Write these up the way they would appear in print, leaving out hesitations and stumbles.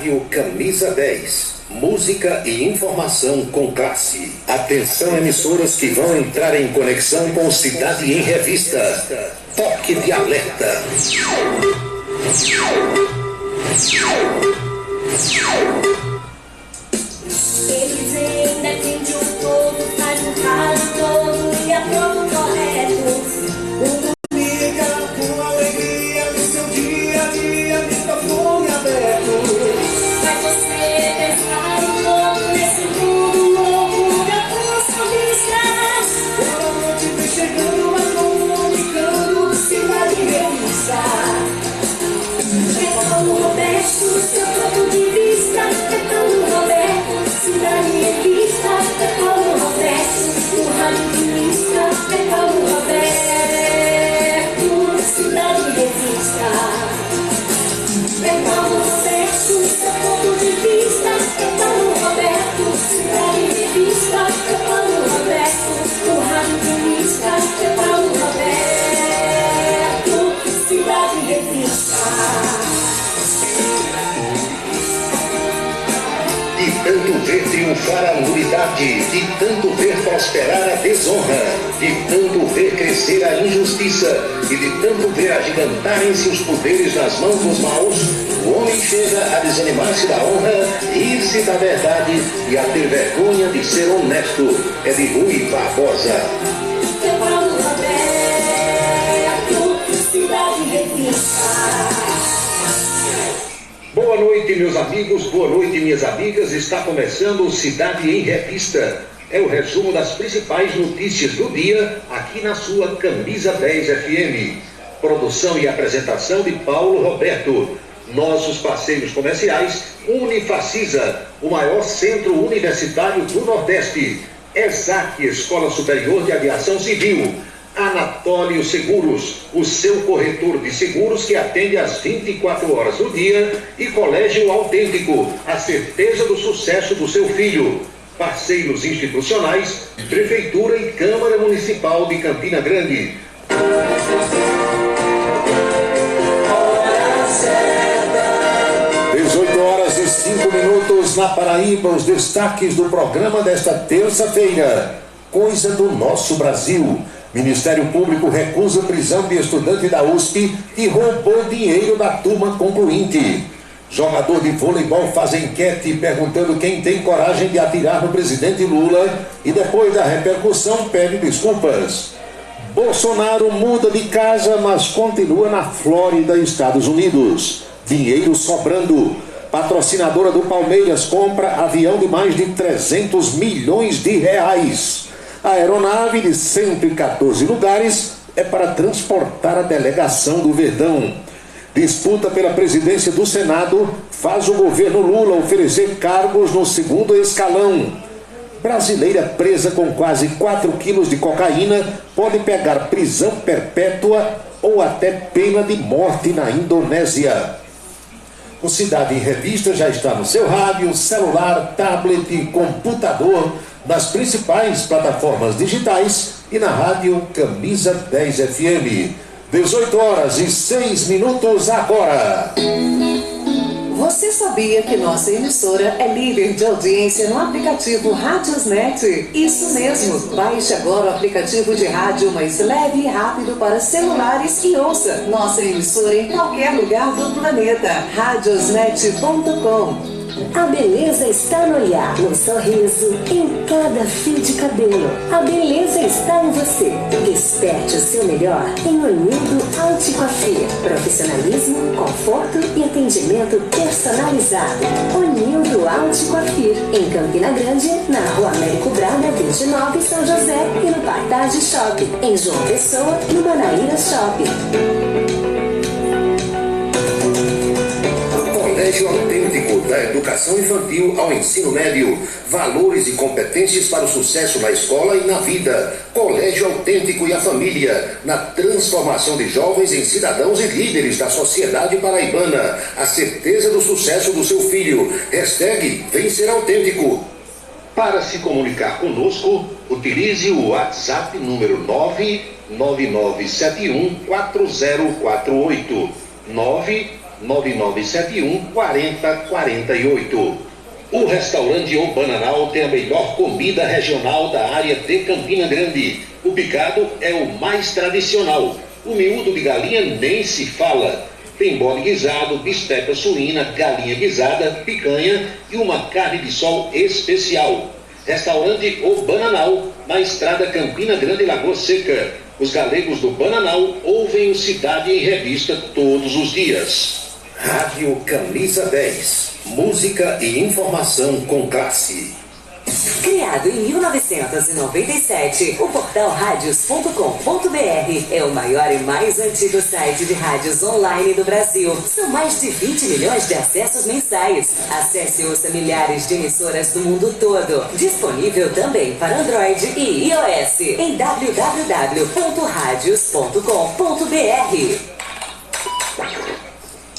Rádio Camisa 10. Música e informação com classe. Atenção, emissoras que vão entrar em conexão com Cidade em Revista. Toque de alerta. Eles ainda defendem o povo, faz um caso todo e aprova o correto. Comunica com alegria no seu dia a dia, microfone aberto. Vai você pensar um pouco nesse mundo louco da nossa vista. Boa noite, vem chegando, mas comunicando, Cidade em Revista. É Paulo Roberto, seu ponto de vista. É Paulo Roberto, Cidade em Revista. É Paulo Roberto, o radialista. É Paulo Roberto, Cidade em Revista. É Paulo Roberto, seu ponto de vista. É Paulo Roberto, Cidade em Revista. É Paulo Roberto, o radialista. É Paulo Roberto, Cidade em Revista. De tanto ver triunfar a unidade, de tanto ver prosperar a desonra, de tanto ver crescer a injustiça e de tanto ver agigantarem-se os poderes nas mãos dos maus, o homem chega a desanimar-se da honra, rir-se da verdade e a ter vergonha de ser honesto. É de Rui Barbosa. É Paulo Roberto, Cidade em Revista. Boa noite, meus amigos, boa noite, minhas amigas. Está começando o Cidade em Revista. É o resumo das principais notícias do dia aqui na sua Camisa 10 FM. Produção e apresentação de Paulo Roberto. Nossos parceiros comerciais: Unifacisa, o maior centro universitário do Nordeste. ESAC, Escola Superior de Aviação Civil. Anatólio Seguros, o seu corretor de seguros que atende às 24 horas do dia, e Colégio Autêntico, a certeza do sucesso do seu filho. Parceiros institucionais: Prefeitura e Câmara Municipal de Campina Grande. 18h05 na Paraíba, os destaques do programa desta terça-feira. Coisa do nosso Brasil. Ministério Público recusa prisão de estudante da USP que roubou dinheiro da turma concluinte. Jogador de voleibol faz enquete perguntando quem tem coragem de atirar no presidente Lula e depois da repercussão pede desculpas. Bolsonaro muda de casa, mas continua na Flórida, Estados Unidos. Dinheiro sobrando. Patrocinadora do Palmeiras compra avião de mais de 300 milhões de reais. A aeronave de 114 lugares é para transportar a delegação do Verdão. Disputa pela presidência do Senado faz o governo Lula oferecer cargos no segundo escalão. Brasileira presa com quase 4 quilos de cocaína pode pegar prisão perpétua ou até pena de morte na Indonésia. O Cidade em Revista já está no seu rádio, celular, tablet, computador, nas principais plataformas digitais e na rádio Camisa 10 FM. 18h06 agora. Você sabia que nossa emissora é líder de audiência no aplicativo Radiosnet? Isso mesmo! Baixe agora o aplicativo de rádio mais leve e rápido para celulares e ouça nossa emissora em qualquer lugar do planeta. Radiosnet.com. A beleza está no olhar, no sorriso, em cada fio de cabelo. A beleza está em você. Desperte o seu melhor em Onildo Alticoafir. Profissionalismo, conforto e atendimento personalizado. Onildo Alticoafir, em Campina Grande, na Rua Américo Braga, 29, São José, e no Partage Shopping, em João Pessoa, no Manaíra Shopping. Colégio Autêntico, da educação infantil ao ensino médio. Valores e competências para o sucesso na escola e na vida. Colégio Autêntico e a família, na transformação de jovens em cidadãos e líderes da sociedade paraibana. A certeza do sucesso do seu filho. Hashtag Vem Ser Autêntico. Para se comunicar conosco, utilize o WhatsApp número 999714048. 9971 4048. O restaurante O Bananal tem a melhor comida regional da área de Campina Grande. O picado é o mais tradicional. O miúdo de galinha nem se fala. Tem bode guisado, bisteca suína, galinha guisada, picanha e uma carne de sol especial. Restaurante O Bananal, na estrada Campina Grande, Lagoa Seca. Os galegos do Bananal ouvem o Cidade em Revista todos os dias. Rádio Camisa 10. Música e informação com classe. Criado em 1997, o portal radios.com.br é o maior e mais antigo site de rádios online do Brasil. São mais de 20 milhões de acessos mensais. Acesse e ouça milhares de emissoras do mundo todo. Disponível também para Android e iOS em www.radios.com.br.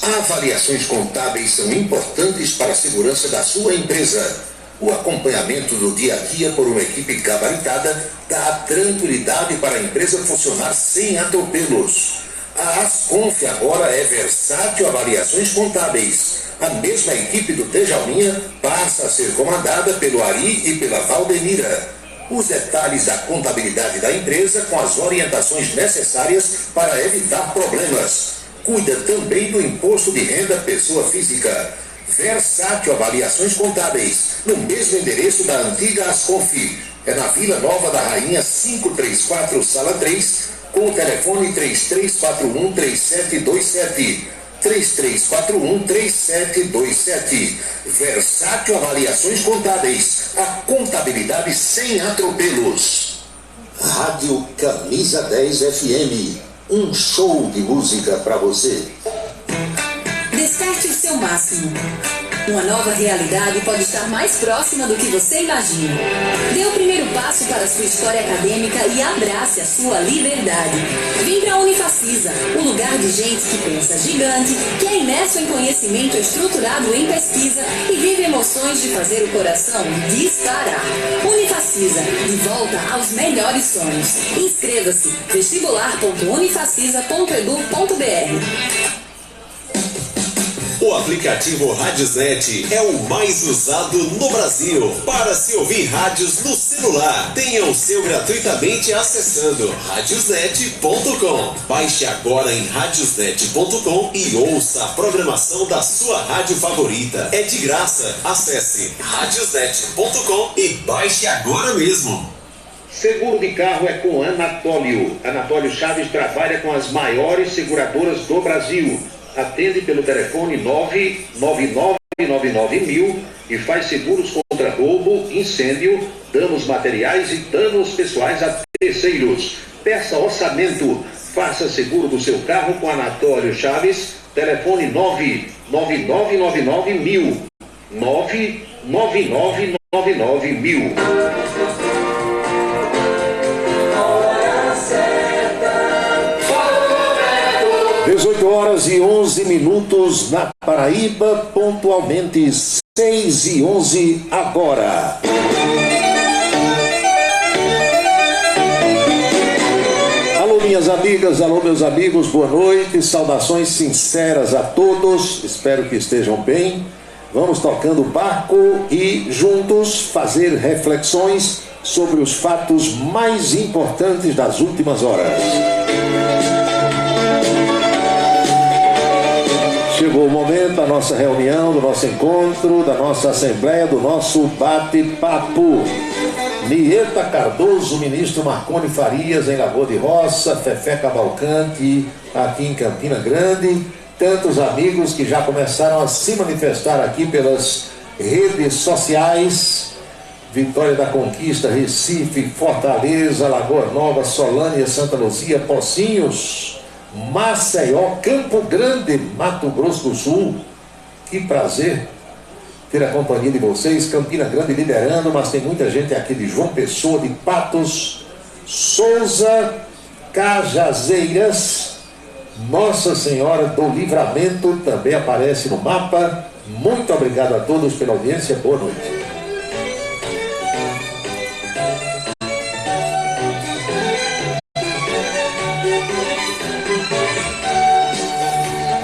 Avaliações contábeis são importantes para a segurança da sua empresa. O acompanhamento do dia a dia por uma equipe gabaritada dá tranquilidade para a empresa funcionar sem atropelos. A Asconf agora é Versátil Avaliações Contábeis. A mesma equipe do Djalminha passa a ser comandada pelo Ari e pela Valdemira. Os detalhes da contabilidade da empresa com as orientações necessárias para evitar problemas. Cuida também do imposto de renda pessoa física. Versátil Avaliações Contábeis, no mesmo endereço da antiga Asconf. É na Vila Nova da Rainha 534, Sala 3, com o telefone 3341-3727. 3341-3727. Versátil Avaliações Contábeis, a contabilidade sem atropelos. Rádio Camisa 10 FM. Um show de música para você. Desperte o seu máximo. Uma nova realidade pode estar mais próxima do que você imagina. Dê o primeiro passo para a sua história acadêmica e abrace a sua liberdade. Vem para a Unifacisa, um lugar de gente que pensa gigante, que é imerso em conhecimento estruturado em pesquisa e vive emoções de fazer o coração disparar. Unifacisa, de volta aos melhores sonhos. Inscreva-se, vestibular.unifacisa.edu.br. O aplicativo Radiosnet é o mais usado no Brasil para se ouvir rádios no celular. Tenha o seu gratuitamente acessando radiosnet.com. Baixe agora em radiosnet.com e ouça a programação da sua rádio favorita. É de graça. Acesse radiosnet.com e baixe agora mesmo. Seguro de carro é com Anatólio. Anatólio Chaves trabalha com as maiores seguradoras do Brasil. Atende pelo telefone 99999.000 e faz seguros contra roubo, incêndio, danos materiais e danos pessoais a terceiros. Peça orçamento. Faça seguro do seu carro com Anatólio Chaves. Telefone 99999.000. 99999.000. 18 horas e 11 minutos na Paraíba, pontualmente 6h11 agora. Alô minhas amigas, alô meus amigos, boa noite, saudações sinceras a todos, espero que estejam bem. Vamos tocando o barco e juntos fazer reflexões sobre os fatos mais importantes das últimas horas. Chegou o momento da nossa reunião, do nosso encontro, da nossa assembleia, do nosso bate-papo. Nieta Cardoso, ministro Marconi Farias em Lagoa de Roça, Fefé Cavalcante aqui em Campina Grande, tantos amigos que já começaram a se manifestar aqui pelas redes sociais. Vitória da Conquista, Recife, Fortaleza, Lagoa Nova, Solânia, Santa Luzia, Pocinhos, Maceió, Campo Grande, Mato Grosso do Sul. Que prazer ter a companhia de vocês. Campina Grande liderando, mas tem muita gente aqui de João Pessoa, de Patos, Souza, Cajazeiras, Nossa Senhora do Livramento também aparece no mapa. Muito obrigado a todos pela audiência. Boa noite.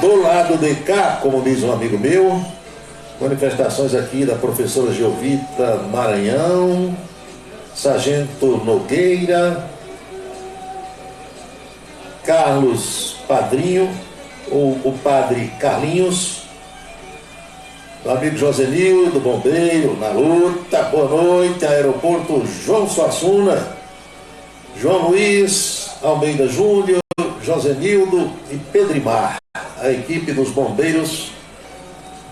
Do lado DK, como diz um amigo meu. Manifestações aqui da professora Giovita Maranhão, Sargento Nogueira, Carlos Padrinho, ou o Padre Carlinhos, o amigo Josenildo, bombeiro, na luta, boa noite, aeroporto João Suassuna, João Luiz Almeida Júnior, Josenildo e Pedrimar, a equipe dos bombeiros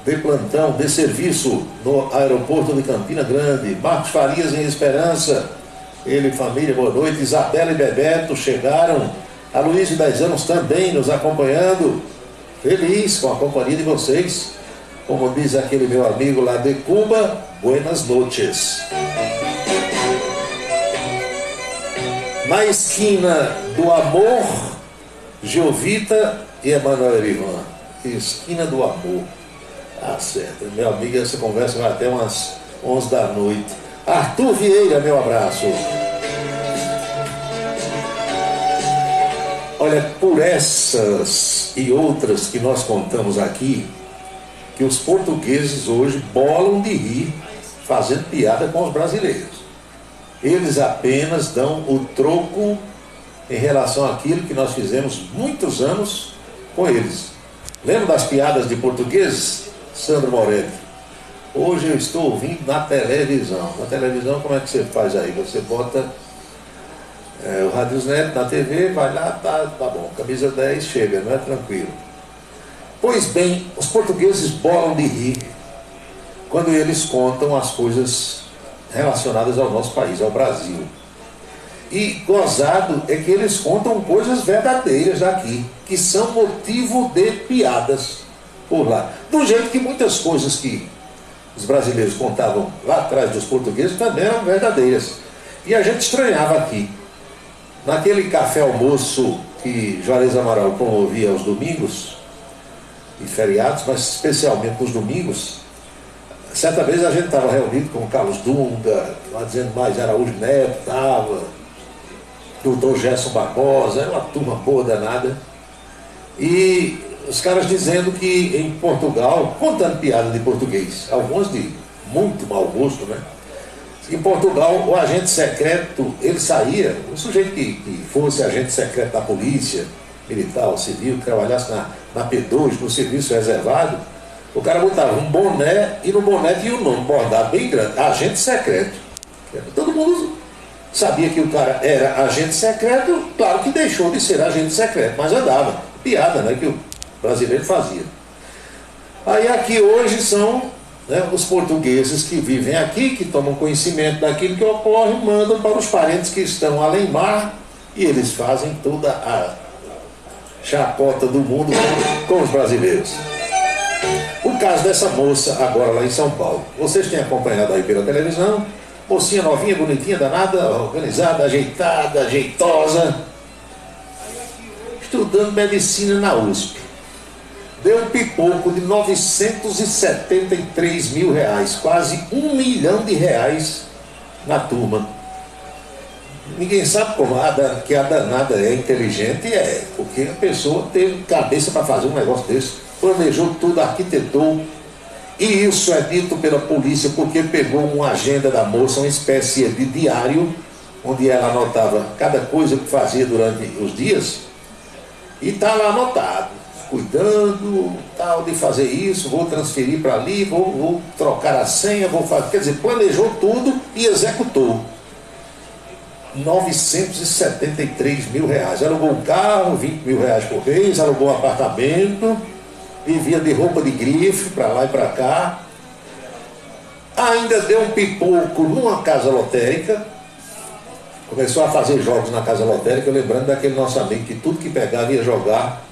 de plantão, de serviço no aeroporto de Campina Grande. Marcos Farias em Esperança, ele e família, boa noite. Isabela e Bebeto chegaram, a Luiz de 10 anos também nos acompanhando, feliz com a companhia de vocês, como diz aquele meu amigo lá de Cuba, buenas noches. Na esquina do amor, Giovita e Emanuel Erivan. Esquina do amor. Ah, certo. Meu amigo, essa conversa vai até umas 11 da noite. Arthur Vieira, meu abraço. Olha, por essas e outras que nós contamos aqui, que os portugueses hoje bolam de rir fazendo piada com os brasileiros. Eles apenas dão o troco em relação àquilo que nós fizemos muitos anos com eles. Lembra das piadas de portugueses? Sandro Moretti. Hoje eu estou ouvindo na televisão. Na televisão, como é que você faz aí? Você bota o Radiosnet na TV, vai lá, tá bom. Camisa 10 chega, não é tranquilo. Pois bem, os portugueses bolam de rir quando eles contam as coisas relacionadas ao nosso país, ao Brasil. E gozado é que eles contam coisas verdadeiras daqui, que são motivo de piadas por lá. Do jeito que muitas coisas que os brasileiros contavam lá atrás dos portugueses também eram verdadeiras. E a gente estranhava aqui. Naquele café almoço que Juarez Amaral promovia aos domingos e feriados, mas especialmente nos domingos, certa vez a gente estava reunido com o Carlos Dunga, lá dizendo mais Araújo Neto, estava, doutor Gerson Barbosa, era uma turma boa danada. E os caras dizendo que em Portugal, contando piada de português, alguns de muito mau gosto, né? Em Portugal, o agente secreto, ele saía, o sujeito que fosse agente secreto da polícia, militar ou civil, que trabalhasse na P2, no serviço reservado, o cara botava um boné e no boné tinha um nome bordado bem grande, agente secreto. Todo mundo sabia que o cara era agente secreto, claro que deixou de ser agente secreto, mas andava. Piada, né, que o brasileiro fazia. Aí aqui hoje são, né, os portugueses que vivem aqui, que tomam conhecimento daquilo que ocorre, mandam para os parentes que estão além mar e eles fazem toda a chacota do mundo com os brasileiros. O caso dessa moça agora lá em São Paulo, vocês têm acompanhado aí pela televisão, mocinha novinha, bonitinha, danada, organizada, ajeitada, ajeitosa, estudando medicina na USP. Deu um pipoco de 973 mil reais, quase R$1 milhão na turma. Ninguém sabe como que a danada é inteligente, porque a pessoa teve cabeça para fazer um negócio desse, planejou tudo, arquitetou, e isso é dito pela polícia porque pegou uma agenda da moça, uma espécie de diário, onde ela anotava cada coisa que fazia durante os dias, e está lá anotado, cuidando tal, de fazer isso, vou transferir para ali, vou trocar a senha, vou fazer, quer dizer, planejou tudo e executou. 973 mil reais, alugou um carro, 20 mil reais por mês, alugou um apartamento, vivia de roupa de grife para lá e para cá, ainda deu um pipoco numa casa lotérica, começou a fazer jogos na casa lotérica, lembrando daquele nosso amigo que tudo que pegava ia jogar.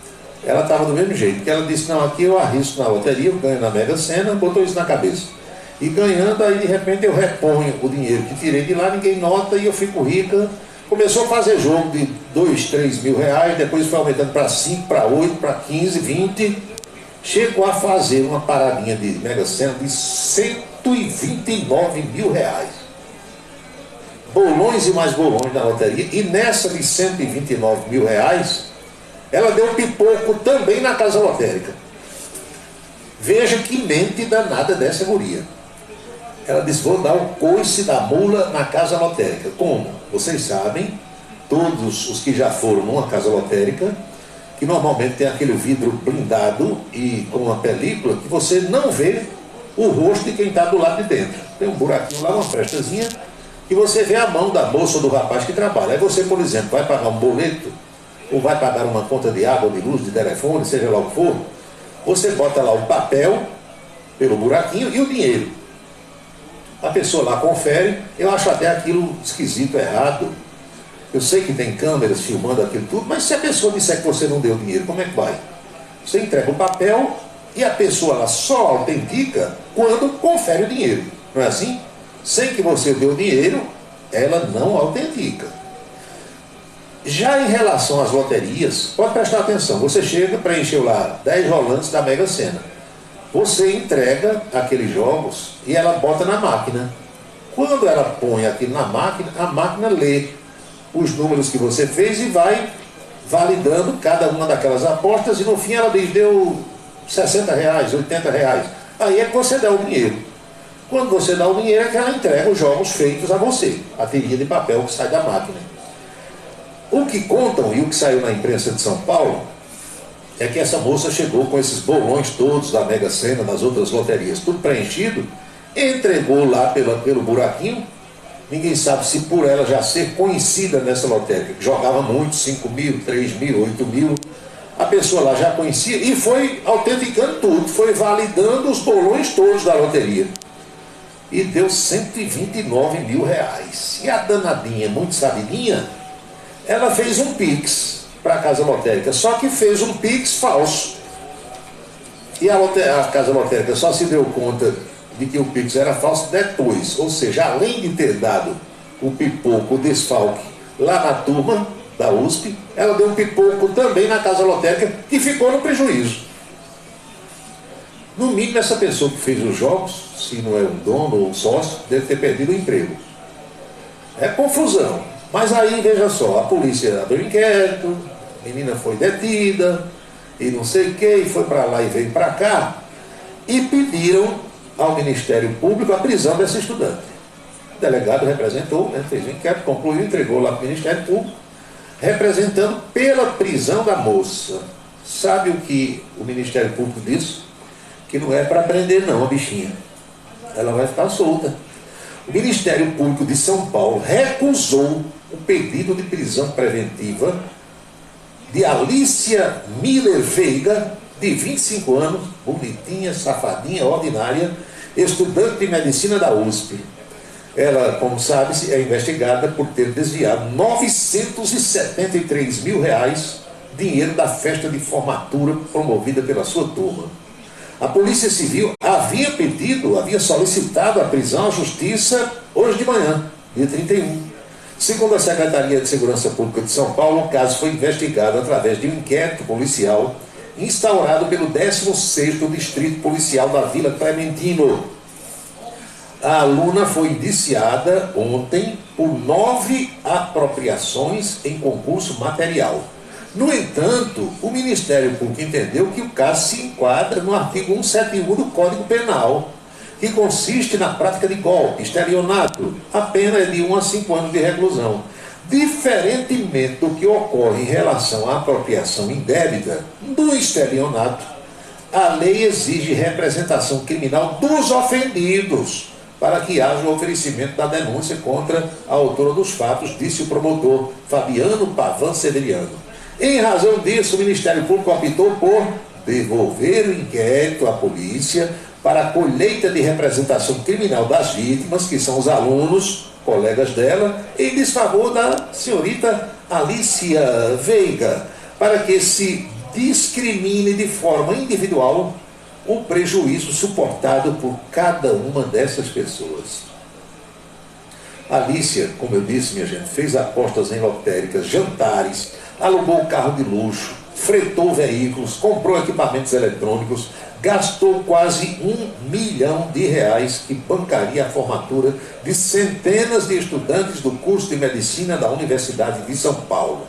Ela estava do mesmo jeito, que ela disse, não, aqui eu arrisco na loteria, eu ganho na Mega Sena, botou isso na cabeça. E ganhando, aí de repente eu reponho o dinheiro que tirei de lá, ninguém nota e eu fico rica. Começou a fazer jogo de 2, 3 mil reais, depois foi aumentando para 5, para 8, para 15, 20. Chegou a fazer uma paradinha de Mega Sena de 129 mil reais. Bolões e mais bolões na loteria. E nessa de 129 mil reais, ela deu um pipoco também na casa lotérica. Veja que mente danada dessa guria. Ela disse, vou dar o coice da mula na casa lotérica. Como? Vocês sabem, todos os que já foram numa casa lotérica, que normalmente tem aquele vidro blindado e com uma película que você não vê o rosto de quem está do lado de dentro. Tem um buraquinho lá, uma frestazinha, e você vê a mão da moça ou do rapaz que trabalha. Aí você, por exemplo, vai pagar um boleto, ou vai pagar uma conta de água, de luz, de telefone, seja lá o que for, você bota lá o papel pelo buraquinho e o dinheiro. A pessoa lá confere, eu acho até aquilo esquisito, errado. Eu sei que tem câmeras filmando aquilo tudo, mas se a pessoa disser que você não deu dinheiro, como é que vai? Você entrega o papel e a pessoa lá só autentica quando confere o dinheiro. Não é assim? Sem que você dê o dinheiro, ela não autentica. Já em relação às loterias, pode prestar atenção, você chega, preencheu lá 10 rolantes da Mega Sena. Você entrega aqueles jogos e ela bota na máquina. Quando ela põe aquilo na máquina, a máquina lê os números que você fez e vai validando cada uma daquelas apostas e no fim ela diz, deu R$60, R$80. Aí é que você dá o dinheiro. Quando você dá o dinheiro é que ela entrega os jogos feitos a você, a tirinha de papel que sai da máquina. O que contam e o que saiu na imprensa de São Paulo é que essa moça chegou com esses bolões todos da Mega Sena, das outras loterias, tudo preenchido, entregou lá pelo buraquinho. Ninguém sabe se por ela já ser conhecida nessa lotérica, que jogava muito, 5 mil, 3 mil, 8 mil, a pessoa lá já conhecia e foi autenticando tudo, foi validando os bolões todos da loteria. E deu R$129 mil. E a danadinha, muito sabidinha, ela fez um Pix para a casa lotérica, só que fez um Pix falso. E a casa lotérica só se deu conta de que o Pix era falso depois, ou seja, além de ter dado o pipoco, o desfalque lá na turma da USP, ela deu um pipoco também na casa lotérica que ficou no prejuízo. No mínimo, essa pessoa que fez os jogos, se não é um dono ou um sócio, deve ter perdido o emprego. É confusão. Mas aí, veja só, a polícia abriu inquérito, a menina foi detida, e não sei o que, e foi para lá e veio para cá, e pediram ao Ministério Público a prisão dessa estudante. O delegado representou, né, fez o inquérito, concluiu, entregou lá para o Ministério Público, representando pela prisão da moça. Sabe o que o Ministério Público disse? Que não é para prender não a bichinha. Ela vai ficar solta. O Ministério Público de São Paulo recusou o pedido de prisão preventiva de Alicia Miller Veiga, de 25 anos, bonitinha, safadinha, ordinária, estudante de medicina da USP. Ela, como sabe-se, é investigada por ter desviado R$973 mil, dinheiro da festa de formatura promovida pela sua turma. A Polícia Civil havia solicitado a prisão à Justiça hoje de manhã, dia 31. Segundo a Secretaria de Segurança Pública de São Paulo, o caso foi investigado através de um inquérito policial instaurado pelo 16º Distrito Policial da Vila Clementino. A aluna foi indiciada ontem por 9 apropriações em concurso material. No entanto, o Ministério Público entendeu que o caso se enquadra no artigo 171 do Código Penal, que consiste na prática de golpe, estelionato. A pena é de 1 a 5 anos de reclusão. Diferentemente do que ocorre em relação à apropriação indébita do estelionato, a lei exige representação criminal dos ofendidos para que haja o oferecimento da denúncia contra a autora dos fatos, disse o promotor Fabiano Pavan Severiano. Em razão disso, o Ministério Público optou por devolver o inquérito à polícia para a colheita de representação criminal das vítimas, que são os alunos, colegas dela, em desfavor da senhorita Alicia Veiga, para que se discrimine de forma individual o prejuízo suportado por cada uma dessas pessoas. Alicia, como eu disse, minha gente, fez apostas em lotéricas, jantares, alugou carro de luxo, fretou veículos, comprou equipamentos eletrônicos, gastou quase R$1 milhão que bancaria a formatura de centenas de estudantes do curso de medicina da Universidade de São Paulo.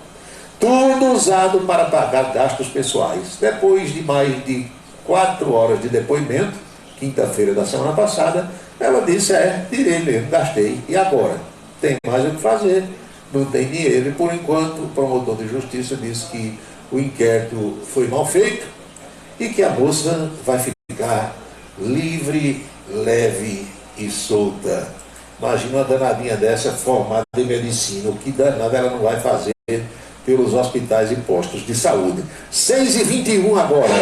Tudo usado para pagar gastos pessoais. Depois de mais de 4 horas de depoimento, quinta-feira da semana passada, ela disse, tirei mesmo, gastei. E agora? Tem mais o que fazer, não tem dinheiro. E por enquanto o promotor de justiça disse que o inquérito foi mal feito e que a moça vai ficar livre, leve e solta. Imagina uma danadinha dessa formada em medicina, o que danada ela não vai fazer pelos hospitais e postos de saúde. 6h21 agora.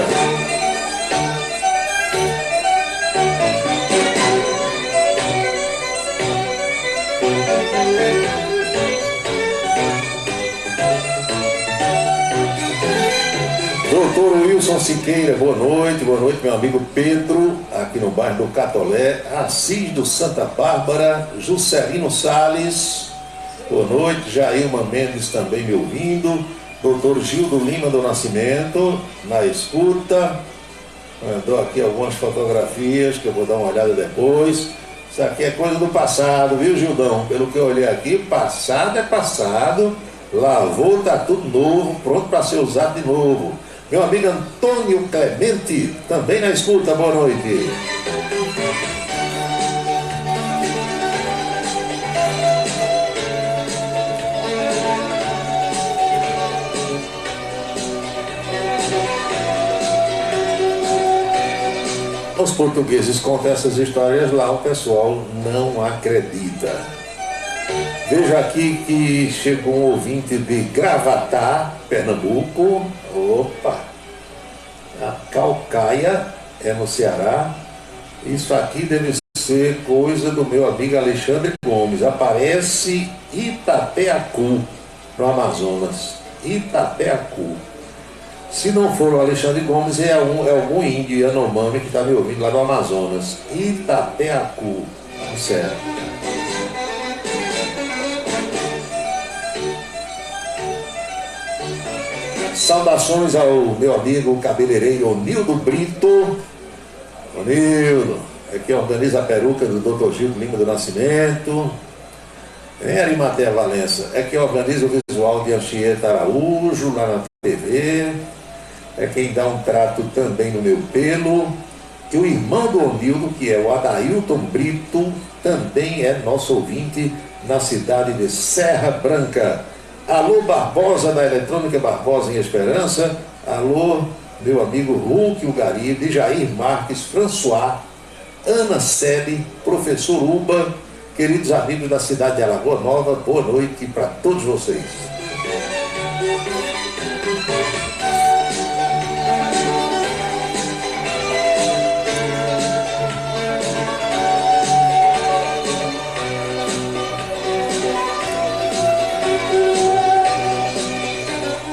Doutor Wilson Siqueira, boa noite, meu amigo Pedro, aqui no bairro do Catolé, Assis do Santa Bárbara, Juscelino Salles, boa noite, Jailma Mendes também me ouvindo, doutor Gildo Lima do Nascimento, na escuta, mandou aqui algumas fotografias que eu vou dar uma olhada depois. Isso aqui é coisa do passado, viu, Gildão? Pelo que eu olhei aqui, passado é passado, lavou, tá tudo novo, pronto para ser usado de novo. Meu amigo Antônio Clemente, também na escuta, boa noite. Os portugueses contam essas histórias lá, o pessoal não acredita. Veja aqui que chegou um ouvinte de Gravatá, Pernambuco. Opa! A Calcaia é no Ceará. Isso aqui deve ser coisa do meu amigo Alexandre Gomes. Aparece Itapeacu, no Amazonas. Itapeacu. Se não for o Alexandre Gomes, é algum índio Yanomami que está me ouvindo lá no Amazonas. Itapeacu, no Ceará. Saudações ao meu amigo cabeleireiro Nildo Brito. Ô Nildo, aqui organiza a peruca do Dr. Gildo Lima do Nascimento. Em Arimatea Valença, é quem organiza o visual de Anchieta Araújo lá na TV. É quem dá um trato também no meu pelo. E o irmão do Nildo, que é o Adailton Brito, também é nosso ouvinte na cidade de Serra Branca. Alô Barbosa, da Eletrônica Barbosa em Esperança. Alô, meu amigo Hulk Ugaribe, Jair Marques, François, Ana Sebe, professor Uba, queridos amigos da cidade de Alagoa Nova, boa noite para todos vocês.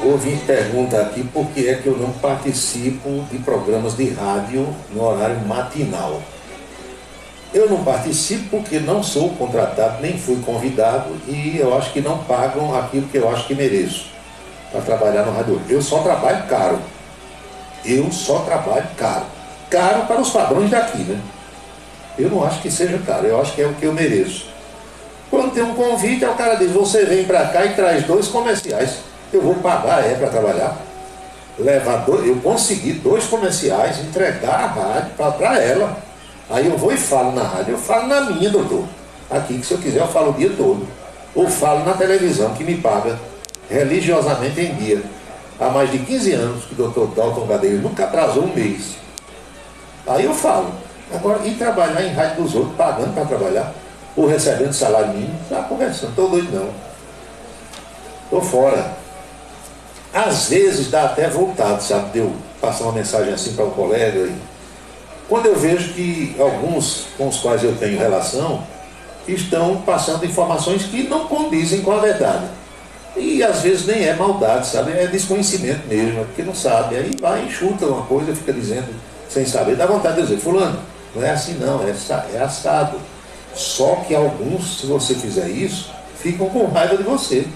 Ouvi pergunta aqui por que é que eu não participo de programas de rádio no horário matinal. Eu não participo porque não sou contratado, nem fui convidado e eu acho que não pagam aquilo que eu acho que mereço para trabalhar no rádio. Eu só trabalho caro. Eu só trabalho caro. Caro para os padrões daqui, né? Eu não acho que seja caro, eu acho que é o que eu mereço. Quando tem um convite, o cara diz, você vem para cá e traz 2 comerciais. Eu vou pagar para trabalhar. Eu consegui 2 comerciais, entregar a rádio para ela. Aí eu vou e falo na rádio. Eu falo na minha, doutor. Aqui, que se eu quiser, eu falo o dia todo. Ou falo na televisão, que me paga religiosamente em dia. Há mais de 15 anos que o doutor Dalton Gadeiro nunca atrasou um mês. Aí eu falo. Agora, ir trabalhar em rádio dos outros, pagando para trabalhar, ou recebendo salário mínimo, está conversando. Estou doido, não. Estou fora. Às vezes dá até vontade, sabe, de eu passar uma mensagem assim para um colega. E quando eu vejo que alguns com os quais eu tenho relação estão passando informações que não condizem com a verdade. E às vezes nem é maldade, sabe, é desconhecimento mesmo, é porque não sabe. Aí vai, enxuta uma coisa, fica dizendo sem saber. Dá vontade de dizer, fulano, não é assim não, é assado. Só que alguns, se você fizer isso, ficam com raiva de você.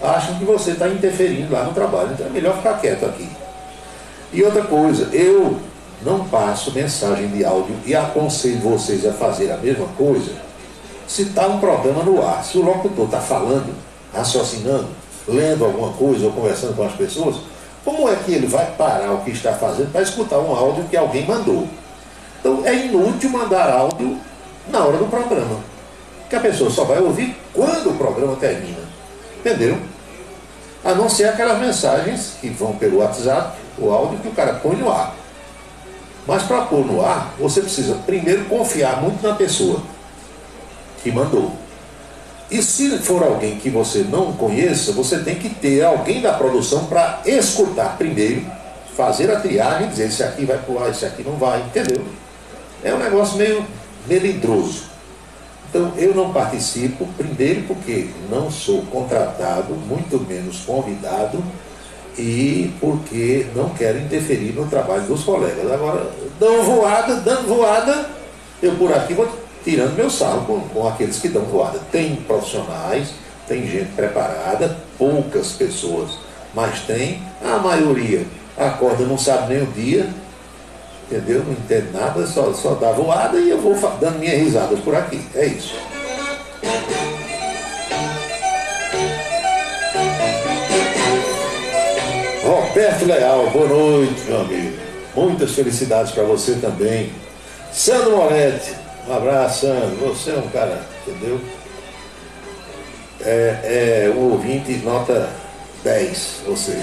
Acham que você está interferindo lá no trabalho, então é melhor ficar quieto aqui. E outra coisa, eu não passo mensagem de áudio e aconselho vocês a fazer a mesma coisa se está um programa no ar. Se o locutor está falando, raciocinando, lendo alguma coisa ou conversando com as pessoas, Como é que ele vai parar o que está fazendo para escutar um áudio que alguém mandou? Então é inútil mandar áudio na hora do programa, que a pessoa só vai ouvir quando o programa termina. Entenderam? A não ser aquelas mensagens que vão pelo WhatsApp, o áudio que o cara põe no ar. Mas para pôr no ar, você precisa primeiro confiar muito na pessoa que mandou. E se for alguém que você não conheça, você tem que ter alguém da produção para escutar primeiro, fazer a triagem e dizer esse aqui vai pro ar, esse aqui não vai, entendeu? É um negócio meio melindroso. Então eu não participo, primeiro porque não sou contratado, muito menos convidado, e porque não quero interferir no trabalho dos colegas. Agora, dando voada, eu por aqui vou tirando meu sarro com aqueles que dão voada. Tem profissionais, tem gente preparada, poucas pessoas, mas tem a maioria. Acorda, não sabe nem o dia, entendeu? Não entende nada, só dá voada e eu vou dando minhas risadas por aqui. É isso. Roberto Leal, boa noite, meu amigo. Muitas felicidades para você também. Sandro Moretti, um abraço, Sandro. Você é um cara, entendeu? É um ouvinte nota 10, você.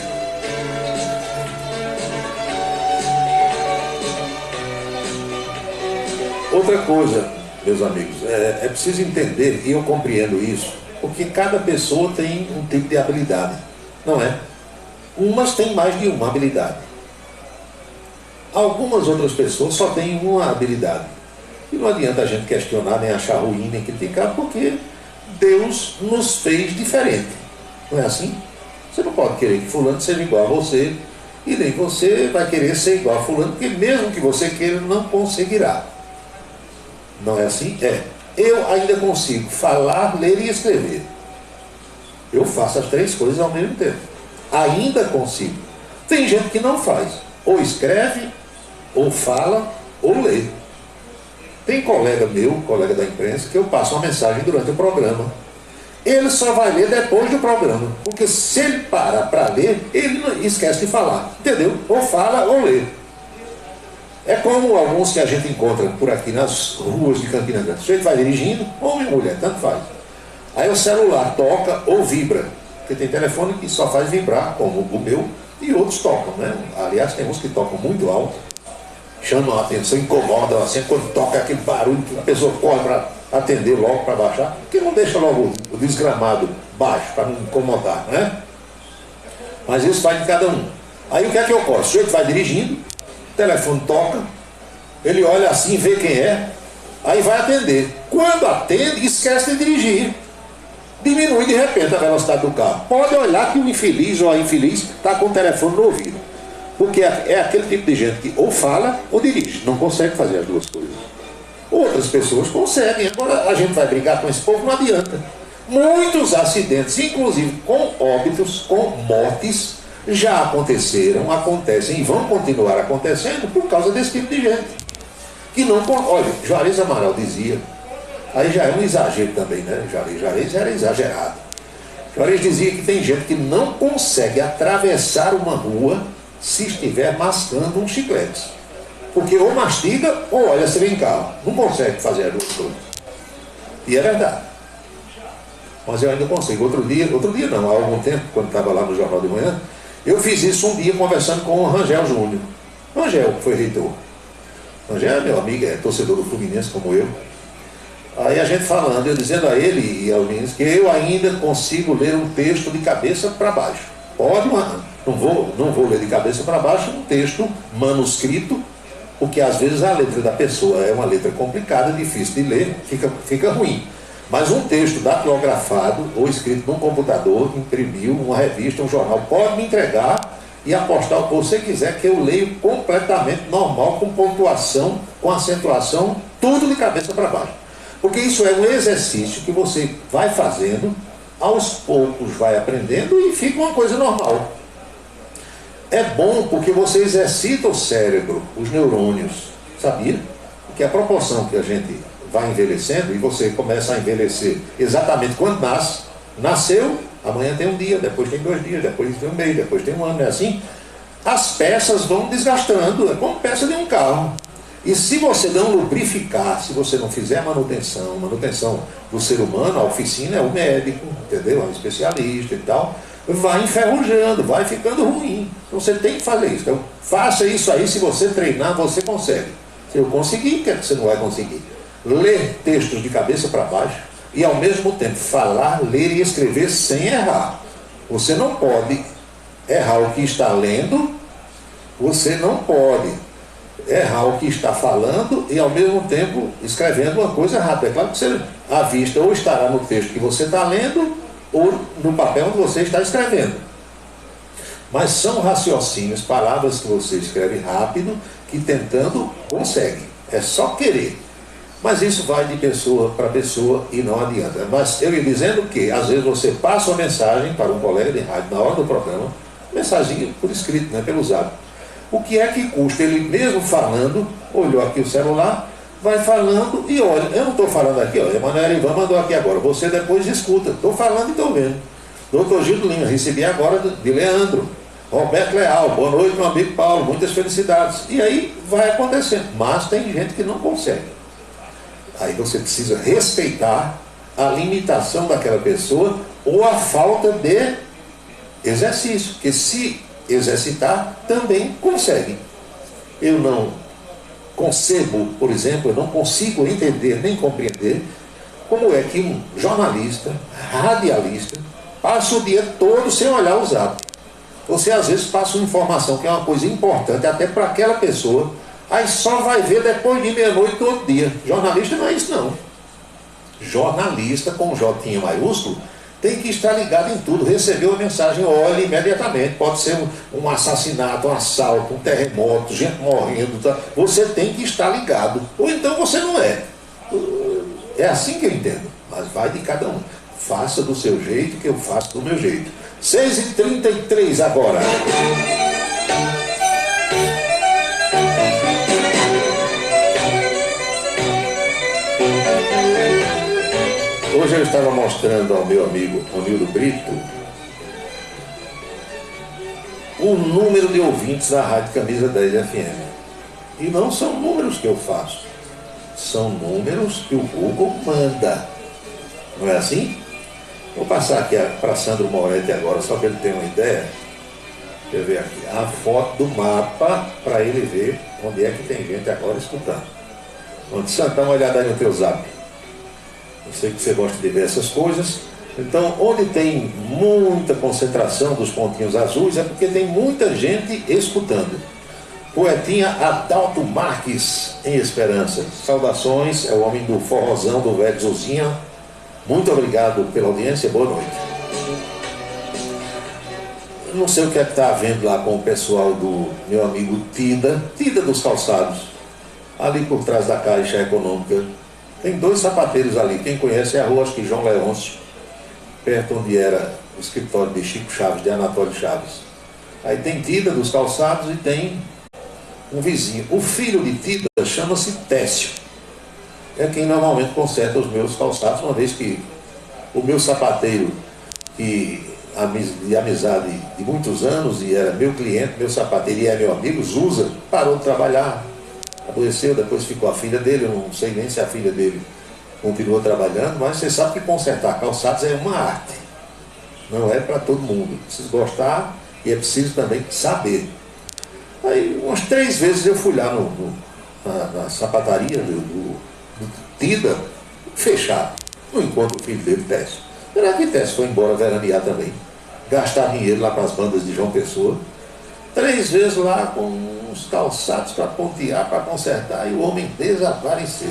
Outra coisa, meus amigos, é preciso entender, e eu compreendo isso, porque cada pessoa tem um tipo de habilidade, não é? Umas têm mais de uma habilidade. Algumas outras pessoas só têm uma habilidade. E não adianta a gente questionar, nem achar ruim, nem criticar, porque Deus nos fez diferente. Não é assim? Você não pode querer que fulano seja igual a você, e nem você vai querer ser igual a fulano, porque mesmo que você queira, não conseguirá. Não é assim? É. Eu ainda consigo falar, ler e escrever. Eu faço as três coisas ao mesmo tempo. Ainda consigo. Tem gente que não faz. Ou escreve, ou fala, ou lê. Tem colega meu, colega da imprensa, que eu passo uma mensagem durante o programa. Ele só vai ler depois do programa. Porque se ele parar para ler, ele não esquece de falar. Entendeu? Ou fala, ou lê. É como alguns que a gente encontra por aqui nas ruas de Campina Grande. O sujeito vai dirigindo, homem ou mulher, tanto faz. Aí o celular toca ou vibra. Porque tem telefone que só faz vibrar, como o meu, e outros tocam, né? Aliás, tem uns que tocam muito alto, chamam a atenção, incomodam assim, quando toca aquele barulho, a pessoa corre para atender logo, para baixar, porque não deixa logo o desgramado baixo, para não incomodar, né? Mas isso vai de cada um. Aí o que é que ocorre? O sujeito vai dirigindo, o telefone toca, ele olha assim, vê quem é, aí vai atender. Quando atende, esquece de dirigir. Diminui de repente a velocidade do carro. Pode olhar que o infeliz ou a infeliz está com o telefone no ouvido. Porque é aquele tipo de gente que ou fala ou dirige. Não consegue fazer as duas coisas. Outras pessoas conseguem. Agora a gente vai brigar com esse povo, não adianta. Muitos acidentes, inclusive com óbitos, com mortes, já aconteceram, acontecem e vão continuar acontecendo por causa desse tipo de gente. Que não... Olha, Juarez Amaral dizia... Aí já é um exagero também, né? Juarez era exagerado. Juarez dizia que tem gente que não consegue atravessar uma rua se estiver mascando um chiclete. Porque ou mastiga ou olha se vem carro. Não consegue fazer as duas coisas. E é verdade. Mas eu ainda consigo. Outro dia não, há algum tempo, quando estava lá no Jornal de Manhã, eu fiz isso um dia conversando com o Rangel Júnior. Rangel, que foi reitor. Rangel é meu amigo, é torcedor do Fluminense como eu. Aí a gente falando, eu dizendo a ele e aos meninos que eu ainda consigo ler um texto de cabeça para baixo. Pode, não vou ler de cabeça para baixo um texto manuscrito, porque às vezes a letra da pessoa é uma letra complicada, difícil de ler, fica ruim. Mas um texto datilografado ou escrito num computador, imprimiu, uma revista, um jornal, pode me entregar e apostar o que você quiser, que eu leio completamente normal, com pontuação, com acentuação, tudo de cabeça para baixo. Porque isso é um exercício que você vai fazendo, aos poucos vai aprendendo e fica uma coisa normal. É bom porque você exercita o cérebro, os neurônios, sabia? Porque a proporção que a gente vai envelhecendo, e você começa a envelhecer exatamente quando nasceu, amanhã tem um dia, depois tem 2 dias, depois tem um mês, depois tem um ano, é assim? as peças vão desgastando, é como peça de um carro. E se você não lubrificar, se você não fizer a manutenção do ser humano, a oficina é o médico, entendeu? É um especialista e tal, vai enferrujando, vai ficando ruim. Então você tem que fazer isso. Então faça isso aí, se você treinar, você consegue. Se eu conseguir, o que é que você não vai conseguir? Ler textos de cabeça para baixo e ao mesmo tempo falar, ler e escrever sem errar. Você não pode errar o que está lendo, você não pode errar o que está falando e ao mesmo tempo escrevendo uma coisa errada. É claro que você, à vista, ou estará no texto que você está lendo ou no papel onde você está escrevendo. Mas são raciocínios, palavras que você escreve rápido, que tentando consegue. É só querer. Mas isso vai de pessoa para pessoa e não adianta. Mas eu ia dizendo que, às vezes, você passa uma mensagem para um colega de rádio na hora do programa, mensagem por escrito, né, pelo zap. O que é que custa? Ele mesmo falando, olhou aqui o celular, vai falando e olha. Eu não estou falando aqui, ó, Emanuel Ivan mandou aqui agora, você depois escuta. Estou falando e estou vendo. Doutor Gildo Lima, recebi agora de Leandro. Roberto Leal, boa noite, meu amigo Paulo, muitas felicidades. E aí vai acontecendo. Mas tem gente que não consegue. Aí você precisa respeitar a limitação daquela pessoa ou a falta de exercício. Porque se exercitar, também consegue. Eu não concebo, por exemplo, eu não consigo entender nem compreender como é que um jornalista, radialista, passa o dia todo sem olhar o zap. Você às vezes passa uma informação que é uma coisa importante até para aquela pessoa, aí só vai ver depois de meia-noite do outro dia. Jornalista não é isso não. Jornalista com J maiúsculo tem que estar ligado em tudo. Recebeu a mensagem, olhe imediatamente. Pode ser um assassinato, um assalto, um terremoto, gente morrendo. Tá? Você tem que estar ligado. Ou então você não é. É assim que eu entendo. Mas vai de cada um. Faça do seu jeito que eu faço do meu jeito. 6h33 agora. Hoje eu estava mostrando ao meu amigo Ronildo Brito o número de ouvintes da Rádio Camisa 10 FM. E não são números que eu faço, são números que o Google manda. Não é assim? Vou passar aqui para Sandro Moretti agora, só para ele ter uma ideia. Deixa eu ver aqui a foto do mapa para ele ver onde é que tem gente agora escutando. Onde Santão, dá uma olhada aí no teu zap. Eu sei que você gosta de ver essas coisas. Então, onde tem muita concentração dos pontinhos azuis é porque tem muita gente escutando. Poetinha Adalto Marques, em Esperança. Saudações, é o homem do forrozão do velho Zuzinha. Muito obrigado pela audiência, boa noite. Eu não sei o que é que está havendo lá com o pessoal do meu amigo Tida dos Calçados, ali por trás da Caixa Econômica. Tem 2 sapateiros ali, quem conhece é a rua, acho que João Leôncio, perto onde era o escritório de Chico Chaves, de Anatólio Chaves. Aí tem Tida dos Calçados e tem um vizinho. O filho de Tida chama-se Técio. É quem normalmente conserta os meus calçados, uma vez que o meu sapateiro, que de amizade de muitos anos, e era meu cliente, meu sapateiro e é meu amigo, Zusa, parou de trabalhar, adoeceu, depois ficou a filha dele, eu não sei nem se a filha dele continuou trabalhando, mas você sabe que consertar calçados é uma arte, não é para todo mundo, precisa gostar e é preciso também saber. Aí umas 3 vezes eu fui lá na sapataria do Tida, fechado, não encontro o filho dele, Técio. Será que Técio foi embora veranear também, gastar dinheiro lá para as bandas de João Pessoa? 3 vezes lá com uns calçados para pontear, para consertar, e o homem desapareceu.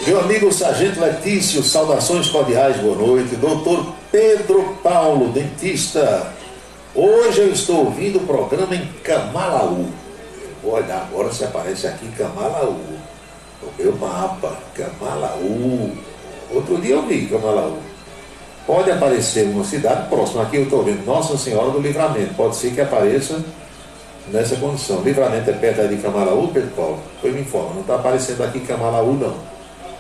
Meu amigo Sargento Letício, saudações cordiais, boa noite. Doutor Pedro Paulo, dentista. Hoje eu estou ouvindo o programa em Camalaú. Vou olhar agora se aparece aqui Camalaú. O meu mapa, Camalaú. Outro dia eu vi Camalaú. Pode aparecer uma cidade próxima. Aqui eu estou vendo Nossa Senhora do Livramento. Pode ser que apareça nessa condição. Livramento é perto de Camalaú, Pedro Paulo? Foi me informa. Não está aparecendo aqui Camalaú, não.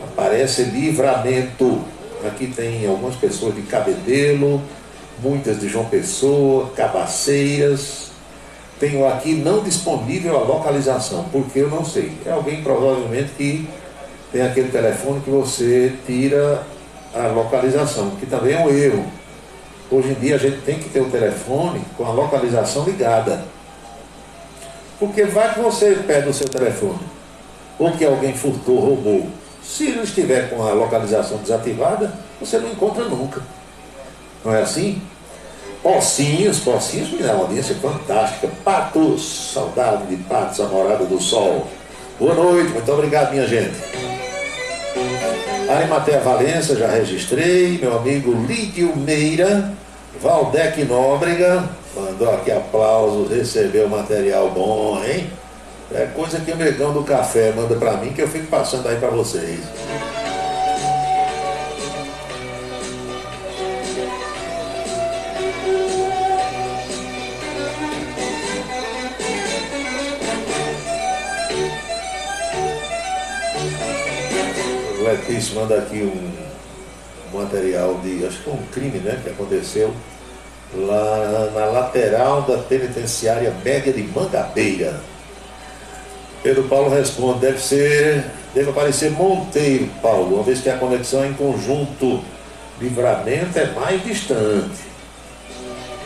Aparece Livramento. Aqui tem algumas pessoas de Cabedelo, muitas de João Pessoa, Cabaceiras. Tenho aqui não disponível a localização, porque eu não sei. É alguém provavelmente que tem aquele telefone que você tira a localização, que também é um erro. Hoje em dia a gente tem que ter o telefone com a localização ligada. Porque vai que você perde o seu telefone, ou que alguém furtou, roubou. Se não estiver com a localização desativada, você não encontra nunca. Não é assim? Pocinhos, me dá uma audiência fantástica. Patos, saudade de Patos, a morada do sol. Boa noite, muito obrigado, minha gente. Arimatea Valença, já registrei. Meu amigo Lídio Meira, Valdec Nóbrega, mandou aqui aplausos, recebeu material bom, hein? É coisa que o negão do café manda pra mim, que eu fico passando aí pra vocês. O Letício manda aqui um material de, acho que é um crime, né, que aconteceu lá na lateral da penitenciária média de Mangabeira. Pedro Paulo responde, deve aparecer Monteiro, Paulo, uma vez que a conexão em conjunto Livramento é mais distante.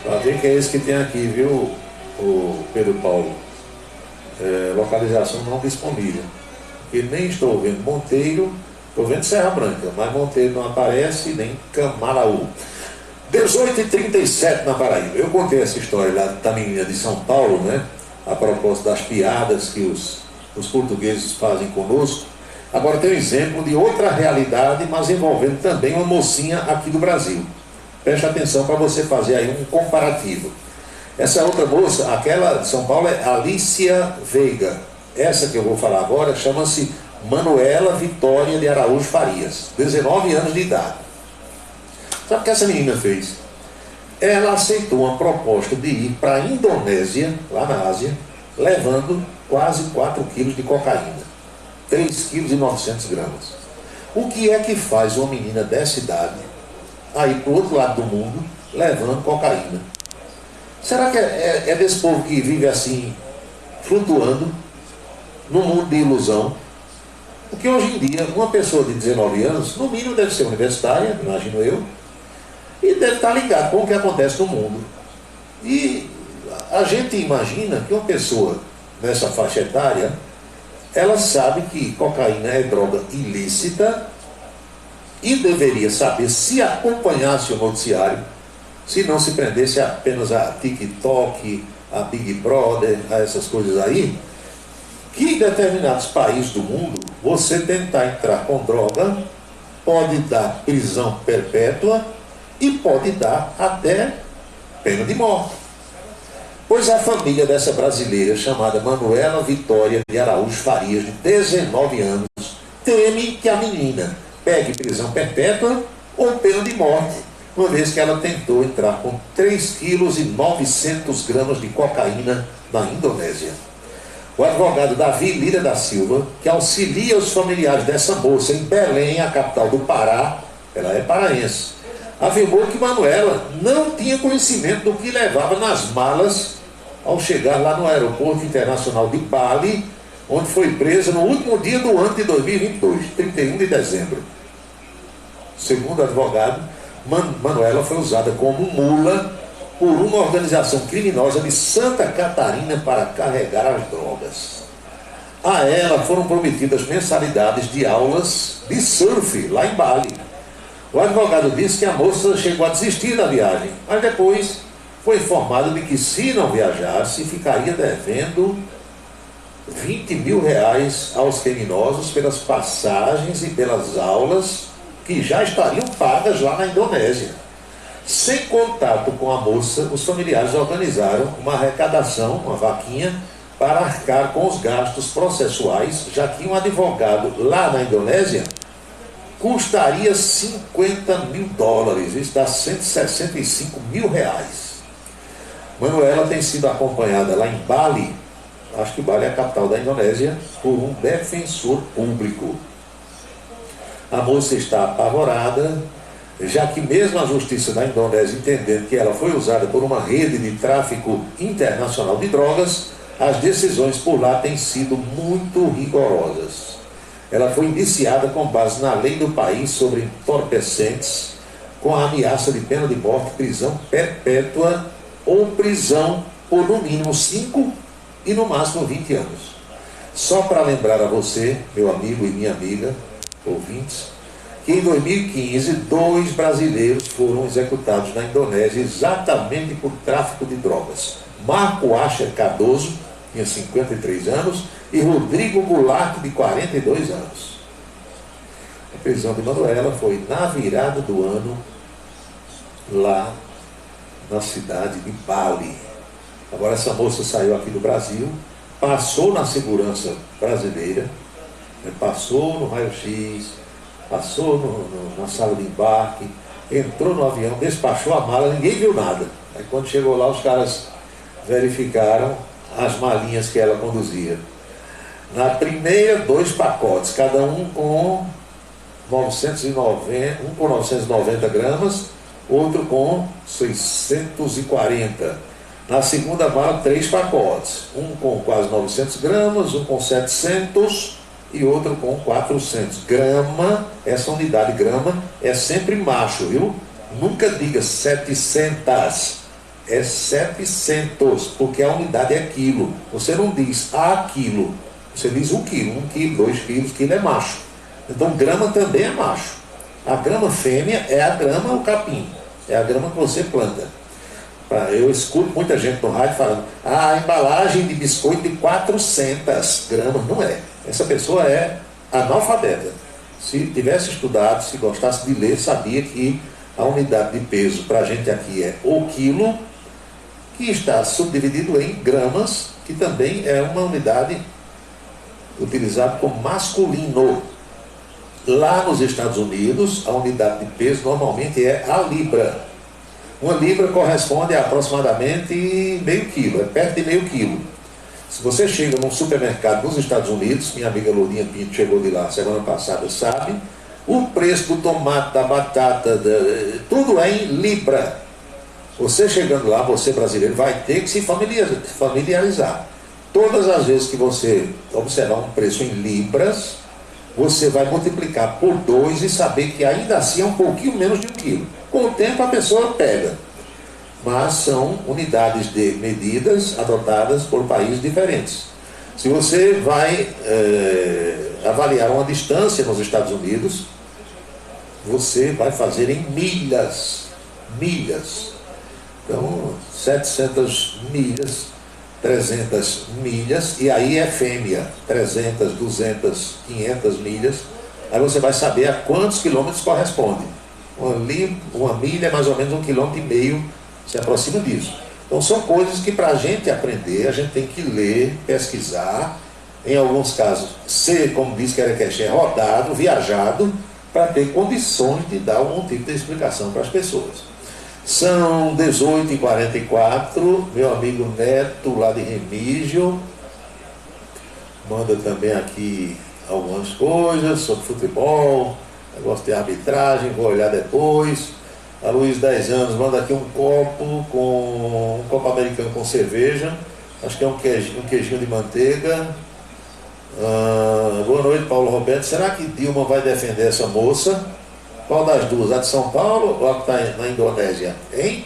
Para ver que é esse que tem aqui, viu, o Pedro Paulo? Localização não disponível. Porque nem estou vendo Monteiro, estou vendo Serra Branca, mas Monteiro não aparece, nem Camaraú. 18h37 na Paraíba. Eu contei essa história lá da menina de São Paulo, né? A propósito das piadas que os portugueses fazem conosco. Agora tem um exemplo de outra realidade, mas envolvendo também uma mocinha aqui do Brasil. Preste atenção para você fazer aí um comparativo. Essa outra moça, aquela de São Paulo, é Alicia Veiga. Essa que eu vou falar agora chama-se Manuela Vitória de Araújo Farias, 19 anos de idade. Sabe o que essa menina fez? Ela aceitou uma proposta de ir para a Indonésia, lá na Ásia, levando quase 4 quilos de cocaína, 3,9 kg. O que é que faz uma menina dessa idade aí para o outro lado do mundo levando cocaína? Será que é desse povo que vive assim, flutuando num mundo de ilusão? Porque hoje em dia, uma pessoa de 19 anos, no mínimo deve ser universitária, imagino eu, e deve estar ligado com o que acontece no mundo. E a gente imagina que uma pessoa nessa faixa etária, ela sabe que cocaína é droga ilícita e deveria saber, se acompanhasse o noticiário, se não se prendesse apenas a TikTok, a Big Brother, a essas coisas aí, que em determinados países do mundo, você tentar entrar com droga pode dar prisão perpétua e pode dar até pena de morte. Pois a família dessa brasileira, chamada Manuela Vitória de Araújo Farias, de 19 anos, teme que a menina pegue prisão perpétua ou pena de morte, uma vez que ela tentou entrar com 3,9 kg de cocaína na Indonésia. O advogado Davi Lira da Silva, que auxilia os familiares dessa moça em Belém, a capital do Pará, ela é paraense, afirmou que Manuela não tinha conhecimento do que levava nas malas ao chegar lá no aeroporto internacional de Bali, onde foi presa no último dia do ano de 2022, 31 de dezembro. Segundo o advogado, Manuela foi usada como mula por uma organização criminosa de Santa Catarina para carregar as drogas. A ela foram prometidas mensalidades de aulas de surf lá em Bali. O advogado disse que a moça chegou a desistir da viagem, mas depois foi informado de que, se não viajasse, ficaria devendo R$20 mil aos criminosos pelas passagens e pelas aulas que já estariam pagas lá na Indonésia. Sem contato com a moça, os familiares organizaram uma arrecadação, uma vaquinha, para arcar com os gastos processuais, já que um advogado lá na Indonésia custaria $50 mil, isso dá R$165 mil. Manuela tem sido acompanhada lá em Bali, acho que Bali é a capital da Indonésia, por um defensor público. A moça está apavorada, já que mesmo a justiça da Indonésia entendendo que ela foi usada por uma rede de tráfico internacional de drogas, as decisões por lá têm sido muito rigorosas. Ela foi indiciada com base na lei do país sobre entorpecentes, com a ameaça de pena de morte, prisão perpétua ou prisão por no mínimo 5 e no máximo 20 anos. Só para lembrar a você, meu amigo e minha amiga, ouvintes, que em 2015, 2 brasileiros foram executados na Indonésia exatamente por tráfico de drogas. Marco Asher Cardoso, tinha 53 anos, e Rodrigo Goulart, de 42 anos. A prisão de Manuela foi na virada do ano, lá na cidade de Bali. Agora essa moça saiu aqui do Brasil, passou na segurança brasileira, passou no raio-x, passou na sala de embarque, entrou no avião, despachou a mala, ninguém viu nada. Aí quando chegou lá, os caras verificaram as malinhas que ela conduzia. Na primeira, 2 pacotes, cada um com 990, um com 990 gramas, outro com 640. Na segunda mala, 3 pacotes, um com quase 900 gramas, um com 700 e outro com 400. Grama, essa unidade grama é sempre macho, viu? Nunca diga 700, é 700, porque a unidade é quilo. Você não diz a quilo, você diz 1 quilo, 1 quilo, 2 quilos, quilo é macho. Então grama também é macho. A grama fêmea é a grama, o capim, é a grama que você planta. Eu escuto muita gente no rádio falando, a embalagem de biscoito de 400 gramas, não é. Essa pessoa é analfabeta. Se tivesse estudado, se gostasse de ler, sabia que a unidade de peso para a gente aqui é o quilo, que está subdividido em gramas, que também é uma unidade utilizada como masculino. Lá nos Estados Unidos, a unidade de peso normalmente é a libra. Uma libra corresponde a aproximadamente meio quilo, é perto de meio quilo. Se você chega num supermercado nos Estados Unidos, minha amiga Lourinha Pinto chegou de lá semana passada, sabe, o preço do tomate, da batata, tudo é em libra. Você chegando lá, você brasileiro, vai ter que se familiarizar. Todas as vezes que você observar um preço em libras, você vai multiplicar por 2 e saber que ainda assim é um pouquinho menos de 1 quilo. Com o tempo a pessoa pega. Mas são unidades de medidas adotadas por países diferentes. Se você vai avaliar uma distância nos Estados Unidos, você vai fazer em milhas. Então, 700 milhas, 300 milhas, e aí é fêmea, 300, 200, 500 milhas. Aí você vai saber a quantos quilômetros corresponde. Uma milha é mais ou menos 1,5 km, se aproxima disso. Então são coisas que para a gente aprender, a gente tem que ler, pesquisar, em alguns casos ser, como diz Querequexé, rodado, viajado, para ter condições de dar algum tipo de explicação para as pessoas. São 18h44, meu amigo Neto, lá de Remígio, manda também aqui algumas coisas sobre futebol, negócio de arbitragem, vou olhar depois. A Luiz, 10 anos, manda aqui um copo americano com cerveja, acho que é um queijinho de manteiga. Boa noite, Paulo Roberto. Será que Dilma vai defender essa moça? Qual das duas? A de São Paulo ou a que está na Indonésia? Hein?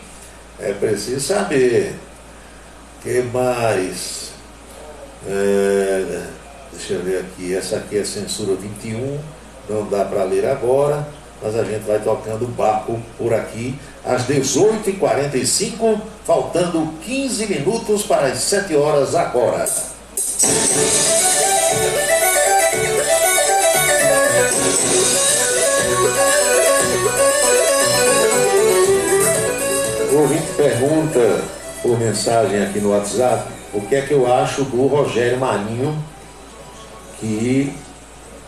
É preciso saber. O que mais? Deixa eu ver aqui. Essa aqui é censura 21. Não dá para ler agora, mas a gente vai tocando o barco por aqui às 18h45, faltando 15 minutos para as 7 horas agora. O ouvinte pergunta por mensagem aqui no WhatsApp o que é que eu acho do Rogério Marinho, que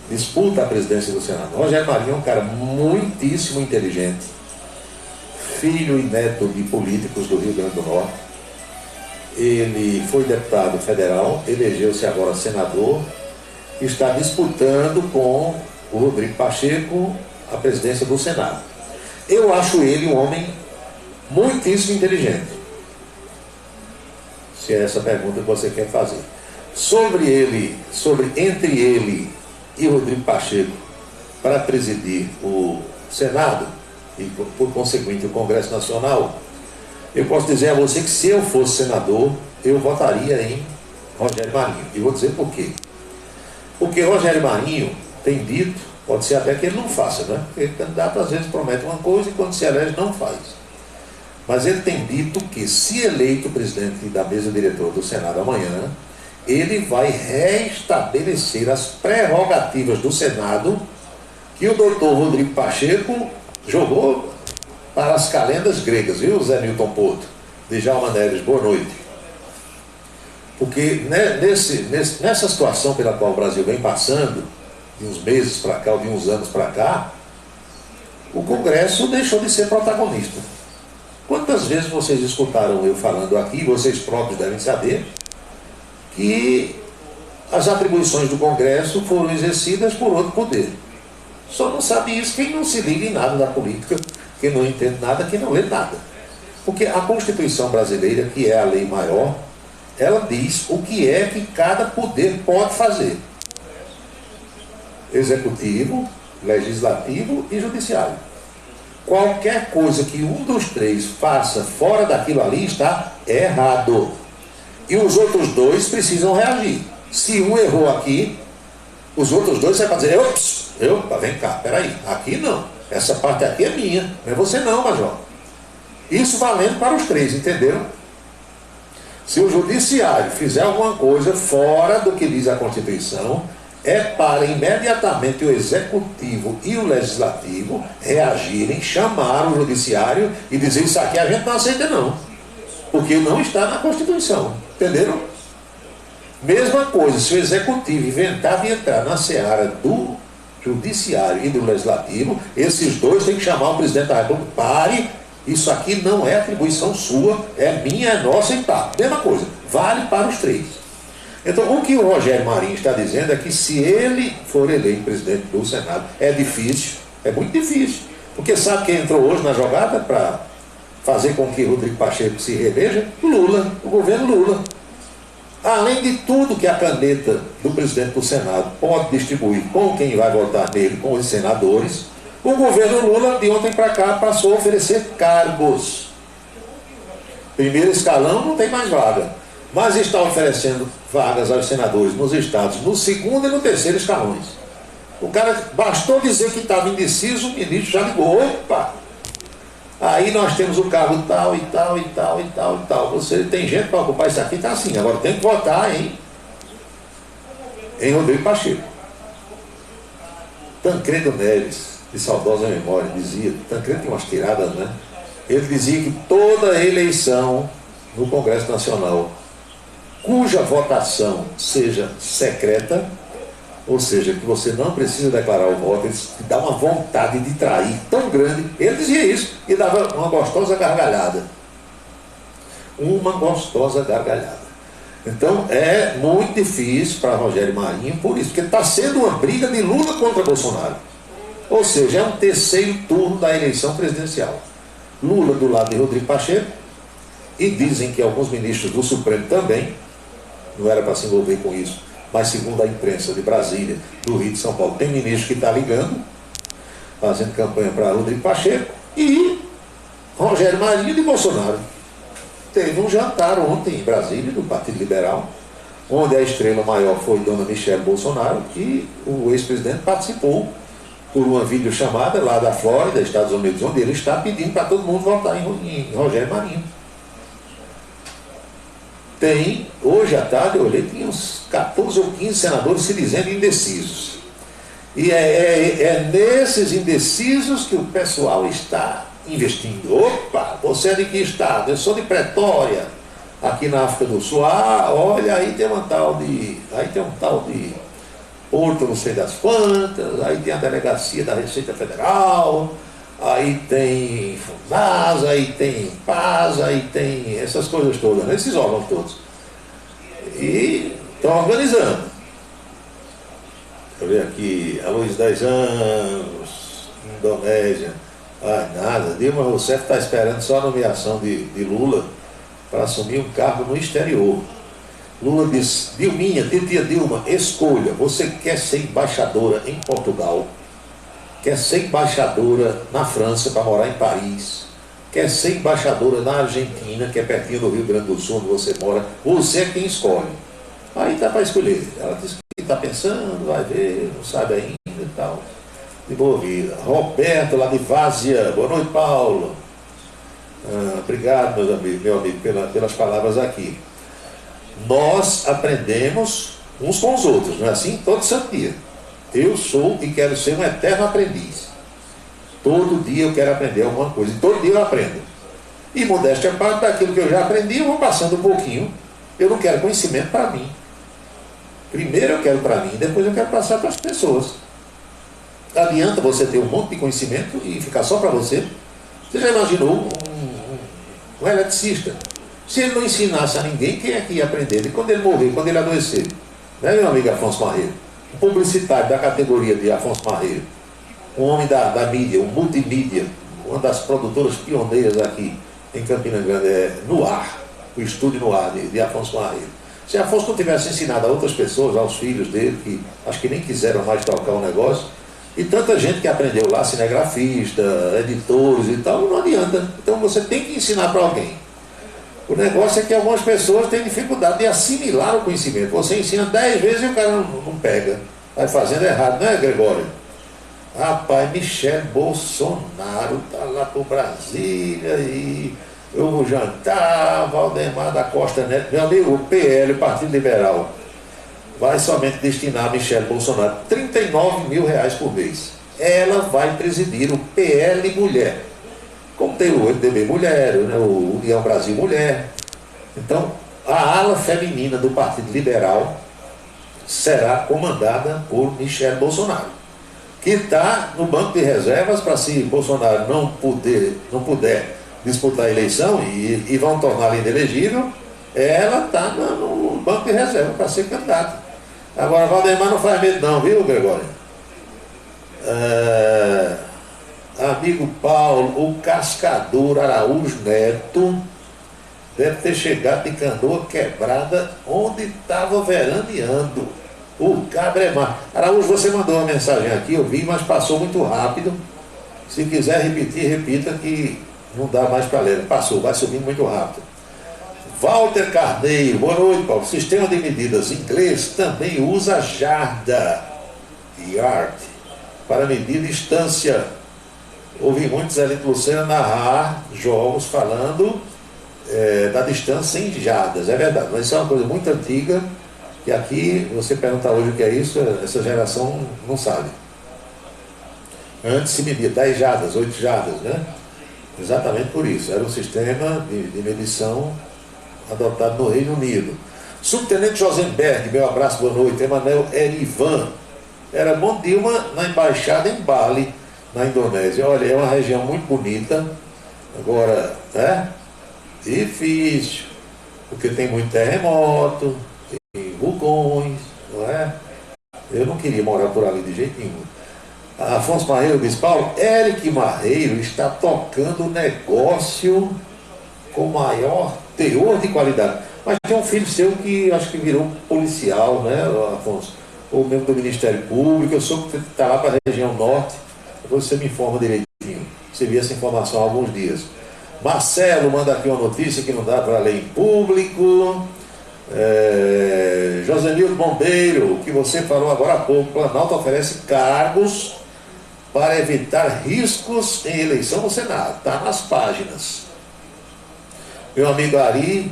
disputa a presidência do Senado. Rogério Marinho é um cara muitíssimo inteligente, filho e neto de políticos do Rio Grande do Norte. Ele foi deputado federal, elegeu-se agora senador, está disputando com o Rodrigo Pacheco a presidência do Senado. Eu acho ele um homem muitíssimo inteligente. Se é essa pergunta que você quer fazer. Entre ele e Rodrigo Pacheco para presidir o Senado e, por conseguinte, o Congresso Nacional, eu posso dizer a você que se eu fosse senador, eu votaria em Rogério Marinho. E vou dizer por quê. Porque Rogério Marinho tem dito, pode ser até que ele não faça, né? Porque o candidato às vezes promete uma coisa e quando se elege não faz. Mas ele tem dito que, se eleito presidente da mesa diretora do Senado amanhã, ele vai reestabelecer as prerrogativas do Senado que o doutor Rodrigo Pacheco jogou para as calendas gregas, viu, Zé Nilton Porto? Djalma Neves, boa noite. Porque nessa situação pela qual o Brasil vem passando, de uns meses para cá, ou de uns anos para cá, o Congresso deixou de ser protagonista. Quantas vezes vocês escutaram eu falando aqui, vocês próprios devem saber, que as atribuições do Congresso foram exercidas por outro poder. Só não sabe isso quem não se liga em nada da política, quem não entende nada, quem não lê nada. Porque a Constituição brasileira, que é a lei maior, ela diz o que é que cada poder pode fazer. Executivo, legislativo e judiciário. Qualquer coisa que um dos três faça fora daquilo ali está errado. E os outros dois precisam reagir. Se um errou aqui, os outros dois vai dizer, opa, vem cá, peraí, aqui não. Essa parte aqui é minha, não é você não, Major. Isso valendo para os três, entenderam? Se o judiciário fizer alguma coisa fora do que diz a Constituição, é para imediatamente o executivo e o legislativo reagirem, chamar o judiciário e dizer isso aqui a gente não aceita não, porque não está na Constituição, entenderam? Mesma coisa, se o executivo inventar de entrar na seara do judiciário e do legislativo, esses dois têm que chamar o presidente da República, pare, isso aqui não é atribuição sua, é minha, é nossa e tá. Mesma coisa, vale para os três. Então, o que o Rogério Marinho está dizendo é que se ele for eleito presidente do Senado, é difícil, é muito difícil. Porque sabe quem entrou hoje na jogada para fazer com que Rodrigo Pacheco se reeleja? Lula, o governo Lula. Além de tudo que a caneta do presidente do Senado pode distribuir com quem vai votar nele, com os senadores, o governo Lula, de ontem para cá, passou a oferecer cargos. Primeiro escalão não tem mais vaga, mas está oferecendo vagas aos senadores nos estados, no segundo e no terceiro escalões. O cara, bastou dizer que estava indeciso, o ministro já ligou, opa! Aí nós temos o cargo tal e tal e tal e tal e tal. Você tem gente para ocupar isso aqui, está assim. Agora tem que votar em Rodrigo Pacheco. Tancredo Neves, de saudosa memória, dizia, Tancredo tem umas tiradas, né? Ele dizia que toda eleição no Congresso Nacional, cuja votação seja secreta, ou seja, que você não precisa declarar o voto, ele dá uma vontade de trair tão grande. Ele dizia isso e dava uma gostosa gargalhada. Uma gostosa gargalhada. Então é muito difícil para Rogério Marinho por isso, porque está sendo uma briga de Lula contra Bolsonaro. Ou seja, é um terceiro turno da eleição presidencial. Lula do lado de Rodrigo Pacheco, e dizem que alguns ministros do Supremo também, não era para se envolver com isso, mas segundo a imprensa de Brasília, do Rio de São Paulo, tem ministro que está ligando, fazendo campanha para Rodrigo Pacheco, e Rogério Marinho de Bolsonaro. Teve um jantar ontem em Brasília, do Partido Liberal, onde a estrela maior foi Dona Michele Bolsonaro, e o ex-presidente participou por uma videochamada lá da Flórida, Estados Unidos, onde ele está pedindo para todo mundo votar em Rogério Marinho. Tem, hoje à tarde, eu olhei, tinha uns 14 ou 15 senadores se dizendo indecisos. E é nesses indecisos que o pessoal está investindo. Opa, você é de que estado? Eu sou de Pretória, aqui na África do Sul. Ah, olha, aí tem um tal de Porto não sei das quantas, aí tem a delegacia da Receita Federal, aí tem FUNASA, aí tem PASA, aí tem essas coisas todas, né? Esses órgãos todos. E estão organizando. Deixa eu ver aqui, a luz 10 anos, Indonésia, Ah, nada. Dilma Rousseff está esperando só a nomeação de Lula para assumir um cargo no exterior. Lula disse: Dilminha, titia Dilma, escolha. Você quer ser embaixadora em Portugal? Quer ser embaixadora na França para morar em Paris? Quer ser embaixadora na Argentina, que é pertinho do Rio Grande do Sul, onde você mora? Você é quem escolhe. Aí está para escolher. Ela disse que está pensando, vai ver, não sabe ainda e tal. De boa vida. Roberto, lá de Várzea. Boa noite, Paulo. Obrigado, meu amigo, pelas palavras aqui. Nós aprendemos uns com os outros, não é assim? Todo santo dia. Eu sou e quero ser um eterno aprendiz. Todo dia eu quero aprender alguma coisa. E todo dia eu aprendo. E modéstia à parte daquilo que eu já aprendi, eu vou passando um pouquinho. Eu não quero conhecimento para mim. Primeiro eu quero para mim, depois eu quero passar para as pessoas. Adianta você ter um monte de conhecimento e ficar só para você? Você já imaginou um eletricista? Se ele não ensinasse a ninguém, quem é que ia aprender? E quando ele morrer, quando ele adoecer? Né, meu amigo Afonso Marreiro? Um publicitário da categoria de Afonso Marreiro. Um homem da mídia, um multimídia. Uma das produtoras pioneiras aqui em Campina Grande, no ar. O estúdio no ar de Afonso Marreiro. Se Afonso não tivesse ensinado a outras pessoas, aos filhos dele, que acho que nem quiseram mais tocar o negócio, e tanta gente que aprendeu lá, cinegrafista, editores e tal, não adianta. Então você tem que ensinar para alguém. O negócio é que algumas pessoas têm dificuldade de assimilar o conhecimento. Você ensina 10 vezes e o cara não pega. Vai fazendo errado, não é, Gregório? Rapaz, Michel Bolsonaro está lá para Brasília e eu vou jantar, Valdemar da Costa Neto. Meu amigo, o PL, o Partido Liberal, vai somente destinar a Michele Bolsonaro R$39 mil por mês. Ela vai presidir o PL Mulher. Como tem o MDB Mulher, né, o União Brasil Mulher. Então, a ala feminina do Partido Liberal será comandada por Michele Bolsonaro, que está no banco de reservas para, se Bolsonaro não puder disputar a eleição e vão torná-la inelegível, ela está no banco de reserva para ser candidata. Agora, Valdemar não faz medo não, viu, Gregório? Amigo Paulo, o Cascador Araújo Neto deve ter chegado de canoa quebrada onde estava veraneando. O Cabremar. Araújo, você mandou uma mensagem aqui, eu vi, mas passou muito rápido. Se quiser repetir, repita, que não dá mais para ler. Passou, vai subindo muito rápido. Walter Carneiro, boa noite, Paulo. Sistema de medidas inglês também usa jarda, yard, para medir distância. Ouvi muito Zé Lito Lucena narrar jogos falando da distância em jardas. É verdade, mas isso é uma coisa muito antiga, que aqui, você perguntar hoje o que é isso, essa geração não sabe. Antes se media 10 jardas, 8 jardas, né? Exatamente por isso. Era um sistema de medição adotado no Reino Unido. Subtenente Josenberg, meu abraço, boa noite. Emanuel Erivan. Era bom Dilma na embaixada em Bali, na Indonésia. Olha, é uma região muito bonita. Agora, difícil, porque tem muito terremoto, tem vulcões, não é? Eu não queria morar por ali de jeito nenhum. Afonso Marreiro diz: Paulo, Eric Marreiro está tocando negócio com maior teor de qualidade. Mas tem um filho seu que acho que virou policial, né, Afonso? Ou mesmo do Ministério Público. Eu soube que está lá para a região norte. Depois você me informa direitinho. Você viu essa informação há alguns dias. Marcelo manda aqui uma notícia que não dá para ler em público. Josenildo Bombeiro, o que você falou agora há pouco, o Planalto oferece cargos para evitar riscos em eleição no Senado. Está nas páginas. Meu amigo Ari,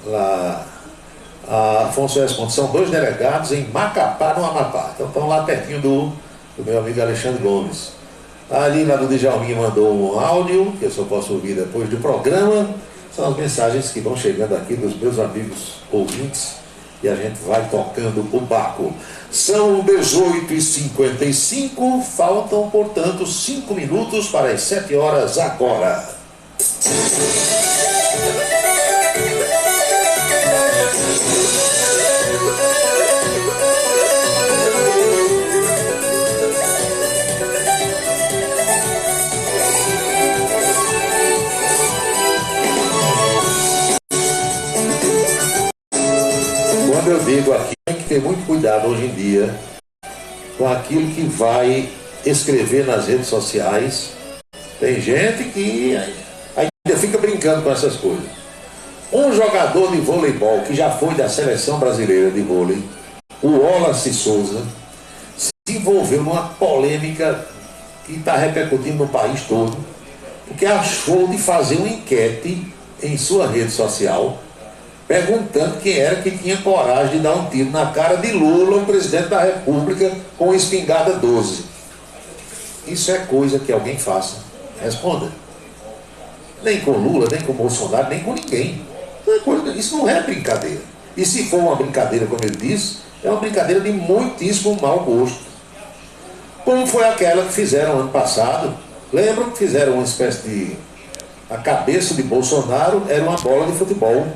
lá, Afonso responde, são 2 delegados em Macapá, no Amapá. Então estão lá pertinho do meu amigo Alexandre Gomes. Ali lá do Djalminha mandou um áudio, que eu só posso ouvir depois do programa. São as mensagens que vão chegando aqui dos meus amigos ouvintes e a gente vai tocando o barco. São 18h55, faltam, portanto, 5 minutos para as 7 horas agora. hoje em dia com aquilo que vai escrever nas redes sociais. Tem gente que ainda fica brincando com essas coisas. Um jogador de voleibol que já foi da seleção brasileira de vôlei, o Wallace Souza, se envolveu numa polêmica que está repercutindo no país todo, porque achou de fazer uma enquete em sua rede social, perguntando quem era que tinha coragem de dar um tiro na cara de Lula, o presidente da República, com espingarda 12. Isso é coisa que alguém faça. Responda. Nem com Lula, nem com Bolsonaro, nem com ninguém. Isso não é brincadeira. E se for uma brincadeira, como ele disse, é uma brincadeira de muitíssimo mau gosto. Como foi aquela que fizeram ano passado. Lembram que fizeram uma espécie de... A cabeça de Bolsonaro era uma bola de futebol.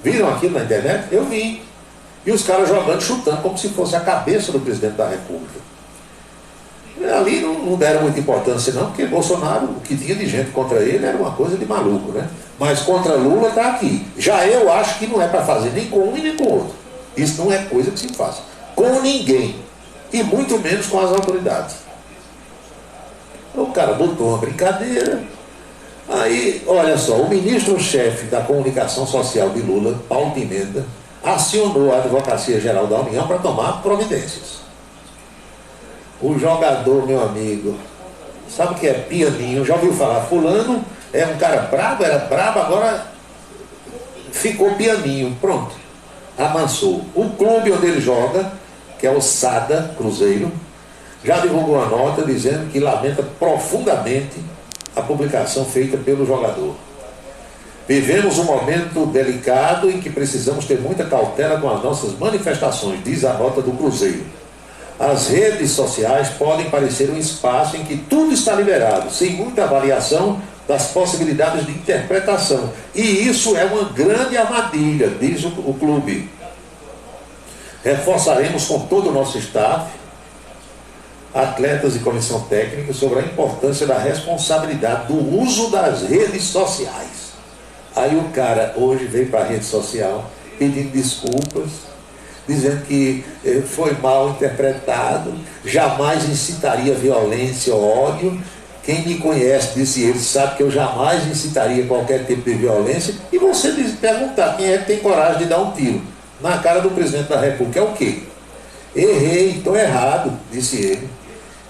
Viram aquilo na internet? Eu vi. E os caras jogando, chutando, como se fosse a cabeça do presidente da República. Ali não deram muita importância não, porque Bolsonaro, o que tinha de gente contra ele era uma coisa de maluco, né? Mas contra Lula está aqui. Já eu acho que não é para fazer nem com um e nem com o outro. Isso não é coisa que se faz. Com ninguém. E muito menos com as autoridades. O cara botou uma brincadeira. Aí, olha só, o ministro-chefe da comunicação social de Lula, Paulo Pimenta, acionou a Advocacia Geral da União para tomar providências. O jogador, meu amigo, sabe o que é pianinho? Já ouviu falar? Fulano é um cara brabo, era brabo, agora ficou pianinho. Pronto, amansou. O clube onde ele joga, que é o Sada Cruzeiro, já divulgou uma nota dizendo que lamenta profundamente a publicação feita pelo jogador. Vivemos um momento delicado em que precisamos ter muita cautela com as nossas manifestações, diz a nota do Cruzeiro. As redes sociais podem parecer um espaço em que tudo está liberado, sem muita avaliação das possibilidades de interpretação. E isso é uma grande armadilha, diz o clube. Reforçaremos com todo o nosso staff, atletas e comissão técnica, sobre a importância da responsabilidade do uso das redes sociais. Aí o cara hoje veio para a rede social pedindo desculpas, dizendo que foi mal interpretado, jamais incitaria violência ou ódio. Quem me conhece, disse ele, sabe que eu jamais incitaria qualquer tipo de violência. E você perguntar quem é que tem coragem de dar um tiro na cara do presidente da República, é o quê? Errei, estou errado, disse ele.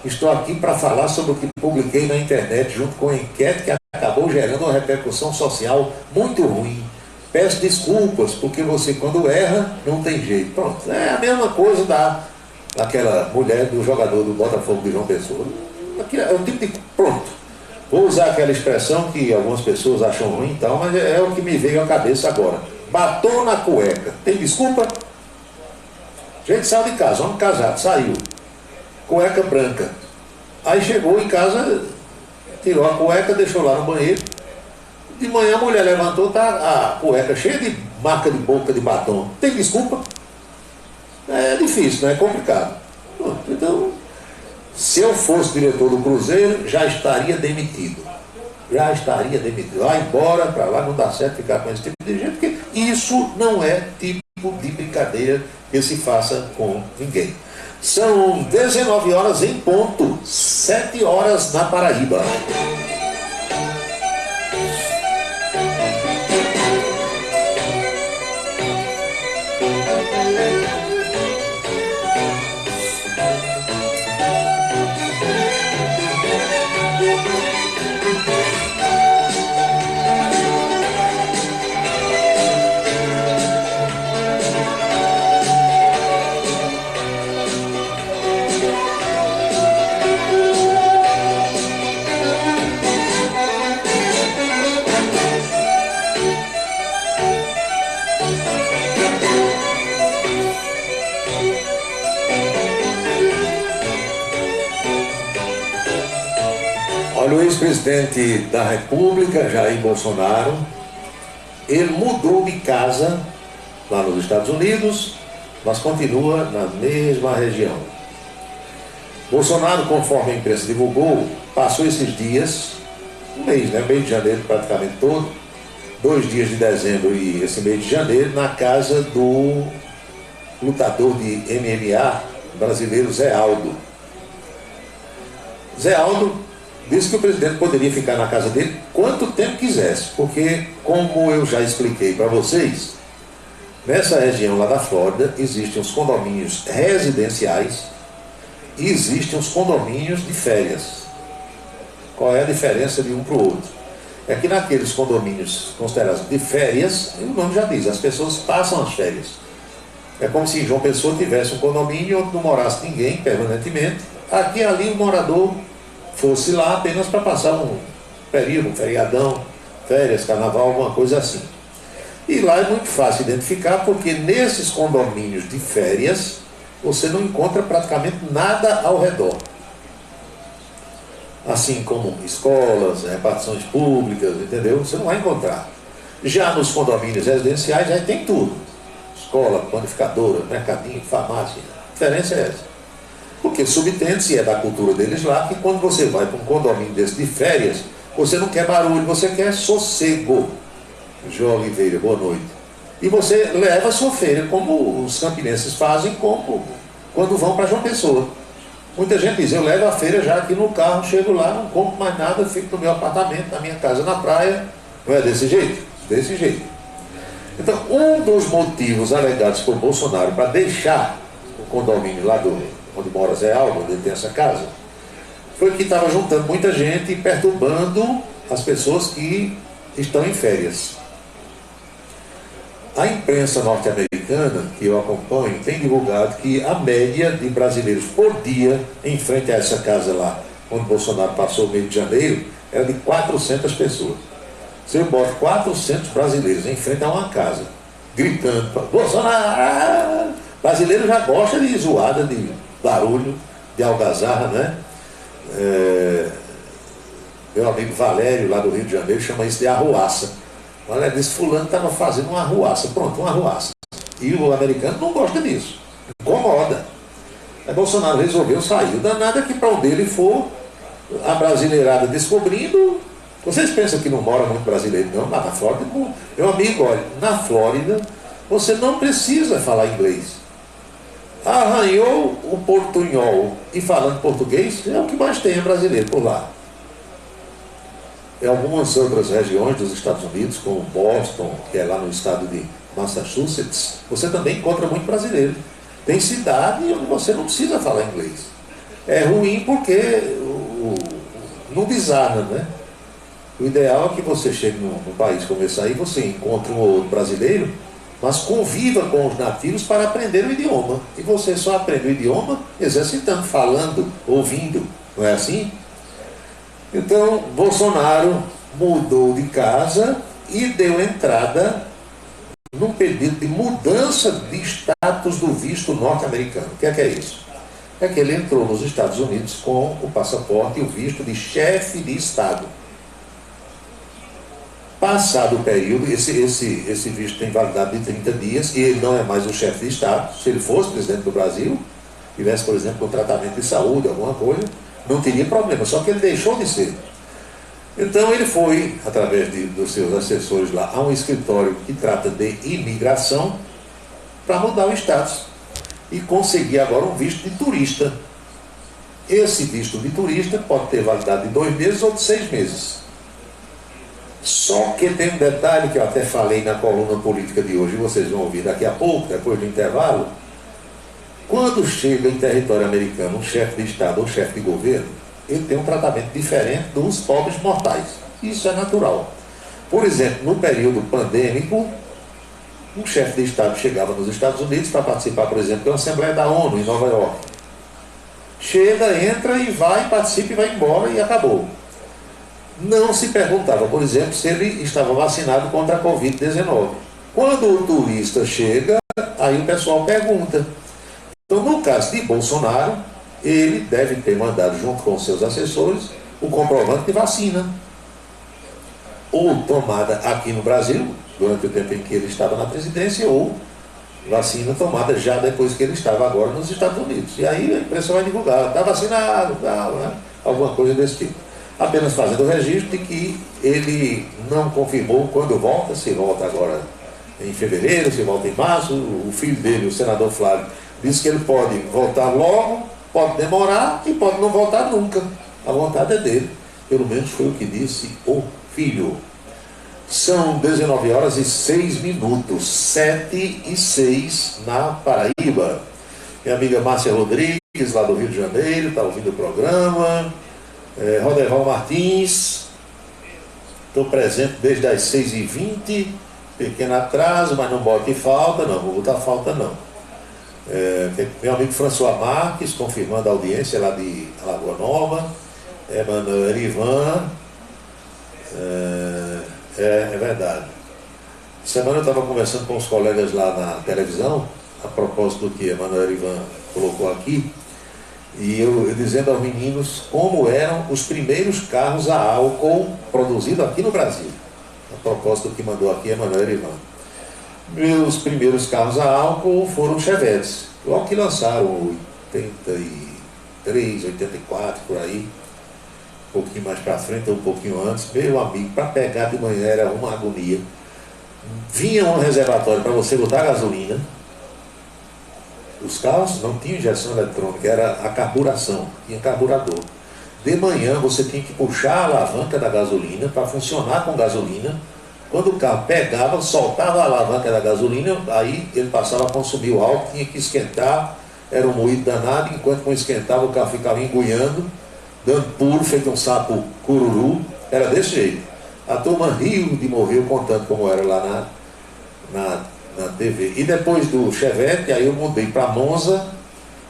Estou aqui para falar sobre o que publiquei na internet, junto com a enquete que acabou gerando uma repercussão social muito ruim. Peço desculpas, porque você, quando erra, não tem jeito. Pronto, é a mesma coisa daquela mulher do jogador do Botafogo de João Pessoa. É o tipo de... Pronto. Vou usar aquela expressão que algumas pessoas acham ruim e tal, mas é o que me veio à cabeça agora. Batom na cueca. Tem desculpa? A gente saiu de casa, homem casado, saiu. Cueca branca. Aí chegou em casa, tirou a cueca, deixou lá no banheiro. De manhã a mulher levantou, tá a cueca cheia de marca de boca de batom. Tem desculpa? É difícil, não é complicado. Então, se eu fosse diretor do Cruzeiro, já estaria demitido. Já estaria demitido. Vai embora, para lá, não dá certo ficar com esse tipo de gente, porque isso não é tipo de brincadeira que se faça com ninguém. São 19 horas em ponto, 7 horas na Paraíba. O ex-presidente da República, Jair Bolsonaro, ele mudou de casa lá nos Estados Unidos, mas continua na mesma região. Bolsonaro, conforme a imprensa divulgou, passou esses dias, um mês, né, mês de janeiro praticamente todo, 2 dias de dezembro e esse mês de janeiro, na casa do lutador de MMA brasileiro, Zé Aldo. Zé Aldo disse que o presidente poderia ficar na casa dele quanto tempo quisesse, porque, como eu já expliquei para vocês, nessa região lá da Flórida existem os condomínios residenciais e existem os condomínios de férias. Qual é a diferença de um para o outro? É que naqueles condomínios considerados de férias, o nome já diz, as pessoas passam as férias. É como se João Pessoa tivesse um condomínio onde não morasse ninguém permanentemente. Aqui e ali o morador fosse lá apenas para passar um período, um feriadão, férias, carnaval, alguma coisa assim. E lá é muito fácil identificar, porque nesses condomínios de férias você não encontra praticamente nada ao redor. Assim como escolas, repartições públicas, entendeu? Você não vai encontrar. Já nos condomínios residenciais já tem tudo. Escola, panificadora, mercadinho, farmácia. A diferença é essa. Porque subtende-se, e é da cultura deles lá, que quando você vai para um condomínio desse de férias, você não quer barulho, você quer sossego. João Oliveira, boa noite. E você leva a sua feira, como os campinenses fazem, como quando vão para João Pessoa. Muita gente diz, eu levo a feira já aqui no carro, chego lá, não compro mais nada, fico no meu apartamento, na minha casa, na praia. Não é desse jeito? Desse jeito. Então, um dos motivos alegados por Bolsonaro para deixar o condomínio lá onde mora Zé Aldo, onde ele tem essa casa, foi que estava juntando muita gente e perturbando as pessoas que estão em férias. A imprensa norte-americana, que eu acompanho, tem divulgado que a média de brasileiros por dia, em frente a essa casa lá, onde Bolsonaro passou o mês de janeiro, era de 400 pessoas. Se eu boto 400 brasileiros em frente a uma casa, gritando, Bolsonaro! Brasileiro já gosta de zoada, de barulho, de algazarra, né? Meu amigo Valério, lá do Rio de Janeiro, chama isso de arruaça. O Valério disse, fulano estava fazendo uma arruaça. Pronto, uma arruaça. E o americano não gosta disso. Incomoda. Aí Bolsonaro resolveu sair. O danado é que para onde ele for, a brasileirada descobrindo. Vocês pensam que não mora muito brasileiro? Não, lá na Flórida. Meu amigo, olha, na Flórida, você não precisa falar inglês. Arranhou o portunhol e falando português, é o que mais tem brasileiro por lá. Em algumas outras regiões dos Estados Unidos, como Boston, que é lá no estado de Massachusetts, você também encontra muito brasileiro. Tem cidade onde você não precisa falar inglês. É ruim porque não desarma, né? O ideal é que você chegue num país como esse aí, você encontre um ou outro brasileiro, mas conviva com os nativos para aprender o idioma. E você só aprende o idioma exercitando, falando, ouvindo. Não é assim? Então, Bolsonaro mudou de casa e deu entrada num pedido de mudança de status do visto norte-americano. O que é isso? É que ele entrou nos Estados Unidos com o passaporte e o visto de chefe de Estado. Passado o período, esse visto tem validade de 30 dias e ele não é mais o chefe de Estado. Se ele fosse presidente do Brasil, tivesse, por exemplo, um tratamento de saúde, alguma coisa, não teria problema, só que ele deixou de ser. Então ele foi, através dos seus assessores lá, a um escritório que trata de imigração para mudar o status e conseguir agora um visto de turista. Esse visto de turista pode ter validade de 2 meses ou de 6 meses. Só que tem um detalhe que eu até falei na coluna política de hoje, vocês vão ouvir daqui a pouco, depois do intervalo. Quando chega em território americano um chefe de Estado ou um chefe de governo, ele tem um tratamento diferente dos pobres mortais. Isso é natural. Por exemplo, no período pandêmico, um chefe de Estado chegava nos Estados Unidos para participar, por exemplo, da Assembleia da ONU em Nova York. Chega, entra e vai, participa e vai embora e acabou. Não se perguntava, por exemplo, se ele estava vacinado contra a Covid-19. Quando o turista chega, aí o pessoal pergunta. Então, no caso de Bolsonaro, ele deve ter mandado, junto com seus assessores, o comprovante de vacina. Ou tomada aqui no Brasil, durante o tempo em que ele estava na presidência, ou vacina tomada já depois que ele estava agora nos Estados Unidos. E aí a imprensa vai divulgar, está vacinado, tá, né? Alguma coisa desse tipo. Apenas fazendo o registro de que ele não confirmou quando volta, se volta agora em fevereiro, se volta em março. O filho dele, o senador Flávio, disse que ele pode voltar logo, pode demorar e pode não voltar nunca. A vontade é dele. Pelo menos foi o que disse o filho. São 19h06, 7h06 na Paraíba. Minha amiga Márcia Rodrigues, lá do Rio de Janeiro, está ouvindo o programa. Rodeval Martins, estou presente desde as 6h20, pequeno atraso, mas não bote falta, não vou botar falta não. Meu amigo François Marques, confirmando a audiência lá de Alagoa Nova. Emanuel Ivan, é verdade. Semana eu estava conversando com os colegas lá na televisão, a propósito do que Emanuel Ivan colocou aqui, e eu dizendo aos meninos como eram os primeiros carros a álcool produzidos aqui no Brasil. A propósito do que mandou aqui Emanuel Ivan. Meus primeiros carros a álcool foram Chevettes, logo que lançaram, 83, 84, por aí. Um pouquinho mais para frente, ou um pouquinho antes. Meu amigo, para pegar de manhã era uma agonia. Vinha um reservatório para você botar gasolina. Os carros não tinham injeção eletrônica, era a carburação, tinha carburador. De manhã você tinha que puxar a alavanca da gasolina para funcionar com gasolina. Quando o carro pegava, soltava a alavanca da gasolina, aí ele passava a consumir o álcool, tinha que esquentar, era um moído danado, enquanto não esquentava o carro ficava enguiando, dando puro, feito um sapo cururu, era desse jeito. A turma riu de morrer contando como era lá na TV. E depois do Chevette, aí eu mudei para Monza.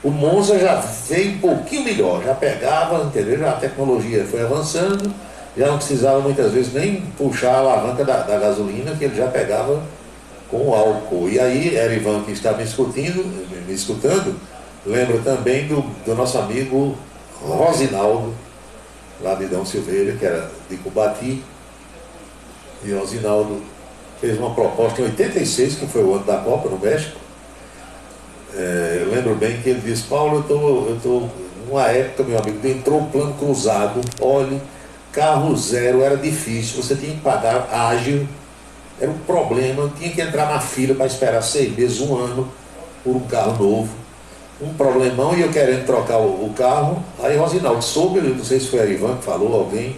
O Monza já veio um pouquinho melhor, já pegava, entendeu? Já a tecnologia foi avançando, já não precisava muitas vezes nem puxar a alavanca da gasolina, que ele já pegava com álcool. E aí, Erivan, que está me escutando, lembra também do nosso amigo Rosinaldo, lá de Dão Silveira, que era de Cubati. E Rosinaldo fez uma proposta em 86, que foi o ano da Copa no México. Eu lembro bem que ele disse: Paulo, eu estou numa época, meu amigo, entrou o plano cruzado, olhe, carro zero era difícil, você tinha que pagar ágil, era um problema, tinha que entrar na fila para esperar 6 meses, 1 ano, por um carro novo, um problemão, e eu querendo trocar o carro. Aí Rosinaldo soube, não sei se foi a Ivan que falou, alguém,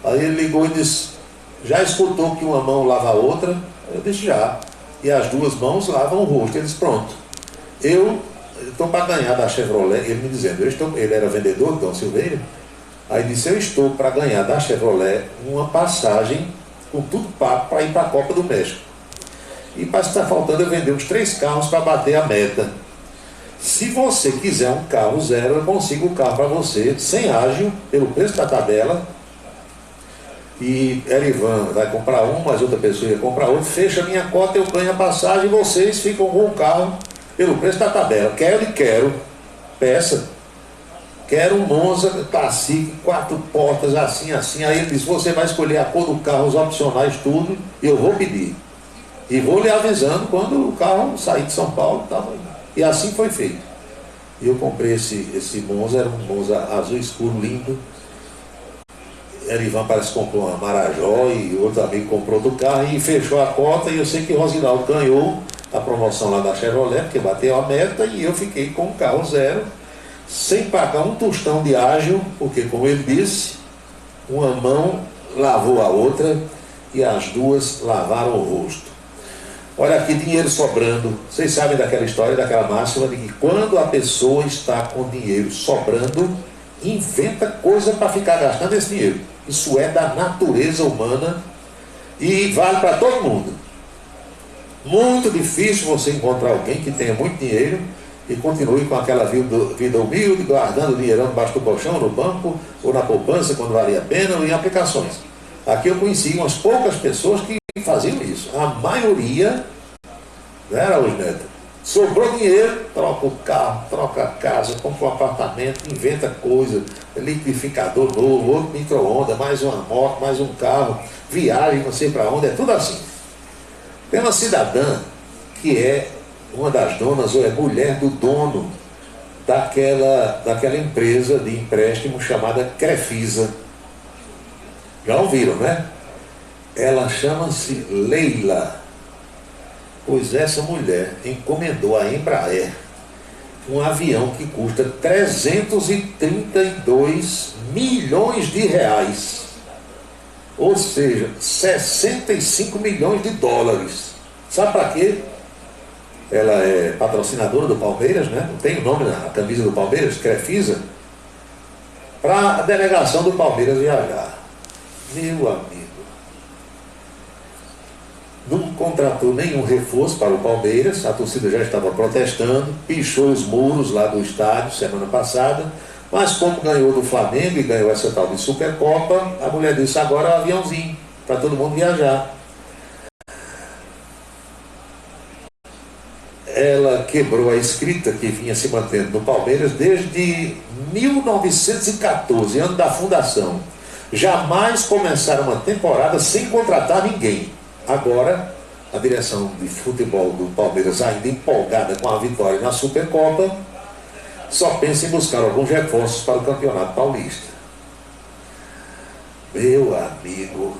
aí ele ligou e disse: já escutou que uma mão lava a outra? Eu disse: já, e as duas mãos lavam o rosto. Ele disse: pronto, eu estou para ganhar da Chevrolet. Ele me dizendo, ele era vendedor de Dom Silveira, aí disse: eu estou para ganhar da Chevrolet uma passagem com tudo pago para ir para a Copa do México, e para estar faltando eu vender uns 3 carros para bater a meta. Se você quiser um carro zero, eu consigo o carro para você, sem ágil, pelo preço da tabela, e Erivan vai comprar um, mas outra pessoa ia comprar outro, fecha a minha cota, eu ganho a passagem e vocês ficam com o carro pelo preço da tabela. Quero, peça. Quero um Monza Classic, 4 portas, assim. Aí ele diz: você vai escolher a cor do carro, os opcionais, tudo, e eu vou pedir. E vou lhe avisando quando o carro sair de São Paulo. E assim foi feito. E eu comprei esse Monza, era um Monza azul escuro, lindo. Erivan parece que comprou uma Marajó, e outro amigo comprou do carro e fechou a cota. E eu sei que o Rosinaldo ganhou a promoção lá da Chevrolet, porque bateu a meta, e eu fiquei com o carro zero, sem pagar um tostão de ágil, porque, como ele disse, uma mão lavou a outra e as duas lavaram o rosto. Olha aqui, dinheiro sobrando. Vocês sabem daquela história, daquela máxima de que quando a pessoa está com dinheiro sobrando, inventa coisa para ficar gastando esse dinheiro. Isso é da natureza humana e vale para todo mundo. Muito difícil você encontrar alguém que tenha muito dinheiro e continue com aquela vida humilde, guardando dinheirão debaixo do colchão, no banco, ou na poupança, quando valia a pena, ou em aplicações. Aqui eu conheci umas poucas pessoas que faziam isso. A maioria, não era hoje, Neto? Sobrou dinheiro, troca o carro, troca a casa, compra um apartamento, inventa coisa, liquidificador novo, outro micro-ondas, mais uma moto, mais um carro, viagem, não sei para onde, é tudo assim. Tem uma cidadã que é uma das donas, ou é mulher do dono daquela empresa de empréstimo chamada Crefisa. Já ouviram, né? Ela chama-se Leila. Pois essa mulher encomendou à Embraer um avião que custa 332 milhões de reais. Ou seja, 65 milhões de dólares. Sabe para quê? Ela é patrocinadora do Palmeiras, né? Não tem o nome na camisa do Palmeiras, Crefisa. Para a delegação do Palmeiras viajar. Meu amigo. Não contratou nenhum reforço para o Palmeiras, a torcida já estava protestando, pichou os muros lá do estádio semana passada, mas como ganhou do Flamengo e ganhou essa tal de Supercopa, a mulher disse agora é um aviãozinho, para todo mundo viajar. Ela quebrou a escrita que vinha se mantendo no Palmeiras desde 1914, ano da fundação. Jamais começaram uma temporada sem contratar ninguém. Agora, a direção de futebol do Palmeiras, ainda empolgada com a vitória na Supercopa, só pensa em buscar alguns reforços para o Campeonato Paulista. Meu amigo,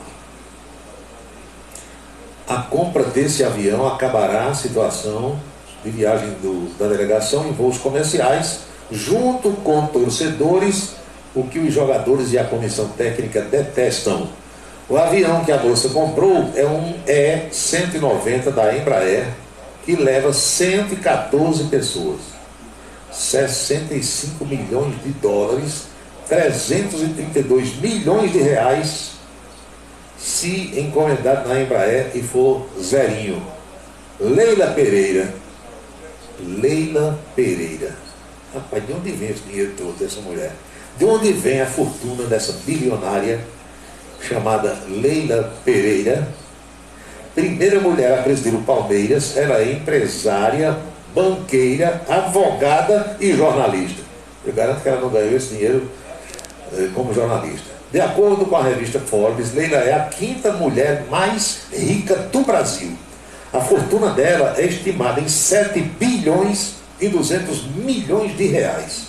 a compra desse avião acabará a situação de viagem da delegação em voos comerciais, junto com torcedores, o que os jogadores e a comissão técnica detestam. O avião que a moça comprou é um E-190 da Embraer, que leva 114 pessoas. 65 milhões de dólares, 332 milhões de reais, se encomendado na Embraer e for zerinho. Leila Pereira. Rapaz, de onde vem esse dinheiro todo dessa mulher? De onde vem a fortuna dessa bilionária chamada Leila Pereira? Primeira mulher a presidir o Palmeiras. Ela é empresária, banqueira, advogada e jornalista. Eu garanto que ela não ganhou esse dinheiro como jornalista. De acordo com a revista Forbes, Leila é a 5ª mulher mais rica do Brasil. A fortuna dela é estimada em 7 bilhões e 200 milhões de reais.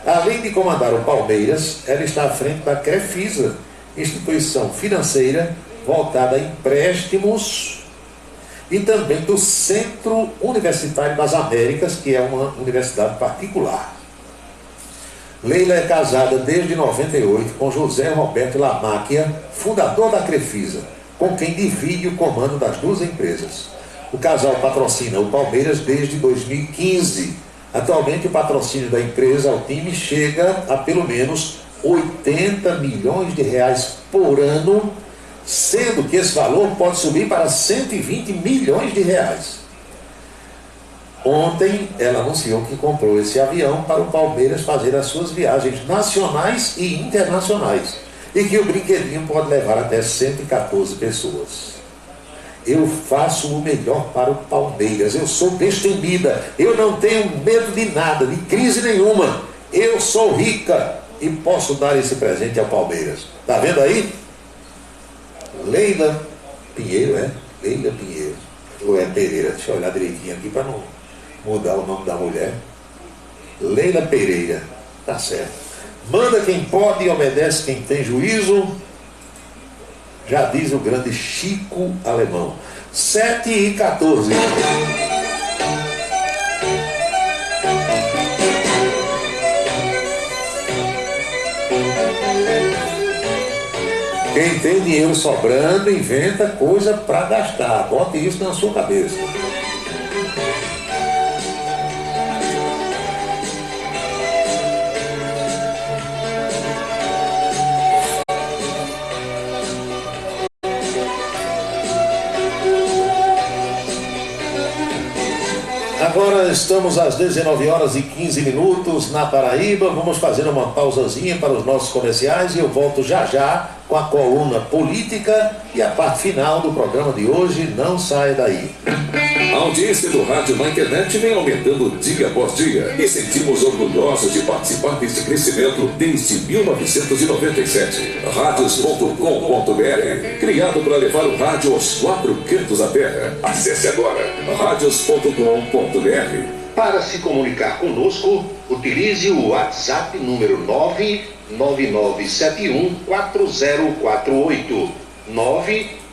Além de comandar o Palmeiras, ela está à frente da Crefisa, instituição financeira voltada a empréstimos, e também do Centro Universitário das Américas, que é uma universidade particular. Leila é casada desde 98 com José Roberto Lamáquia, fundador da Crefisa, com quem divide o comando das duas empresas. O casal patrocina o Palmeiras desde 2015. Atualmente o patrocínio da empresa ao time chega a pelo menos 80 milhões de reais por ano, sendo que esse valor pode subir para 120 milhões de reais. Ontem ela anunciou que comprou esse avião para o Palmeiras fazer as suas viagens nacionais e internacionais, e que o brinquedinho pode levar até 114 pessoas. Eu faço o melhor para o Palmeiras, eu sou destemida, eu não tenho medo de nada, de crise nenhuma, eu sou rica e posso dar esse presente ao Palmeiras. Tá vendo aí? Leila Pinheiro, é? Leila Pinheiro. Ou é Pereira? Deixa eu olhar direitinho aqui para não mudar o nome da mulher. Leila Pereira. Tá certo. Manda quem pode e obedece quem tem juízo. Já diz o grande Chico Alemão. 7h14. Quem tem dinheiro sobrando, inventa coisa para gastar. Bote isso na sua cabeça. Agora estamos às 19h15 na Paraíba. Vamos fazer uma pausazinha para os nossos comerciais e eu volto já já com a coluna política e a parte final do programa de hoje. Não saia daí. A audiência do rádio na internet vem aumentando dia após dia e sentimos orgulhosos de participar desse crescimento desde 1997. Radios.com.br, criado para levar o rádio aos 4 cantos da terra. Acesse agora radios.com.br. Para se comunicar conosco, utilize o WhatsApp número 999714048.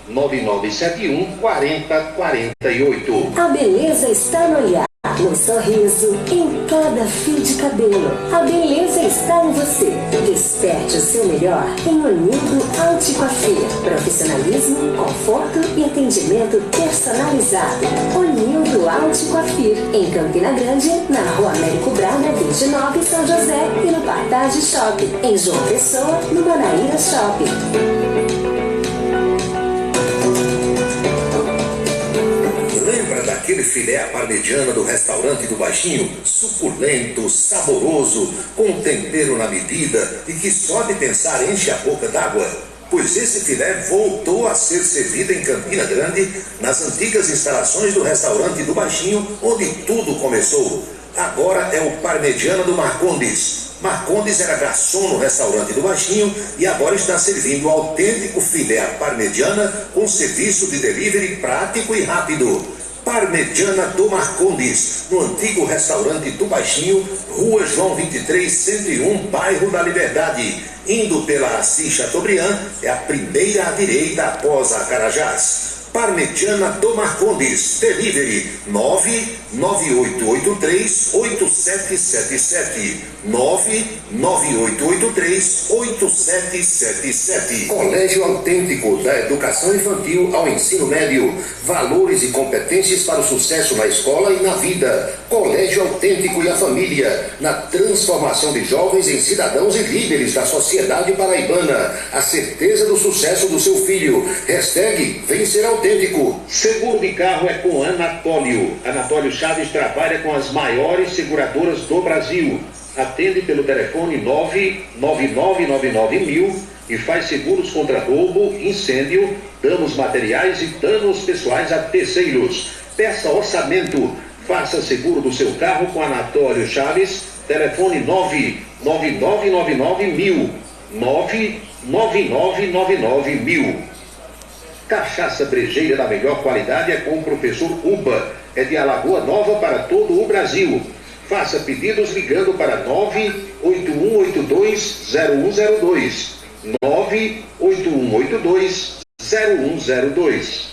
9971-4048. A beleza está no olhar, no sorriso, em cada fio de cabelo. A beleza está em você. Desperte o seu melhor em Unido Alticoafir. Profissionalismo, conforto e atendimento personalizado. Unido Alticoafir, em Campina Grande, na Rua Américo Braga, 29, São José, e no Partage Shopping, em João Pessoa, no Manaíra Shopping. Aquele filé à parmegiana do restaurante do Baixinho, suculento, saboroso, com tempero na medida e que só de pensar enche a boca d'água. Pois esse filé voltou a ser servido em Campina Grande, nas antigas instalações do restaurante do Baixinho, onde tudo começou. Agora é o parmegiana do Marcondes. Marcondes era garçom no restaurante do Baixinho e agora está servindo o autêntico filé à parmegiana com serviço de delivery prático e rápido. Parmegiana do Marcondes, no antigo restaurante do Baixinho, Rua João 23, 101, bairro da Liberdade. Indo pela Assis Chateaubriand, é a primeira à direita após a Carajás. Parmegiana do Marcondes, delivery 99883-8777, 99883-8777. Colégio Autêntico da Educação Infantil ao Ensino Médio, valores e competências para o sucesso na escola e na vida. Colégio Autêntico e a família, na transformação de jovens em cidadãos e líderes da sociedade paraibana. A certeza do sucesso do seu filho. Hashtag Vencer Autêntico. Seguro de carro é com Anatólio. Anatólio Chaves trabalha com as maiores seguradoras do Brasil. Atende pelo telefone 99999.000 e faz seguros contra roubo, incêndio, danos materiais e danos pessoais a terceiros. Peça orçamento. Faça seguro do seu carro com Anatólio Chaves. Telefone 99999.000. 99999.000. Cachaça brejeira da melhor qualidade é com o professor Uba. É de Alagoa Nova para todo o Brasil. Faça pedidos ligando para 981820102. 981820102.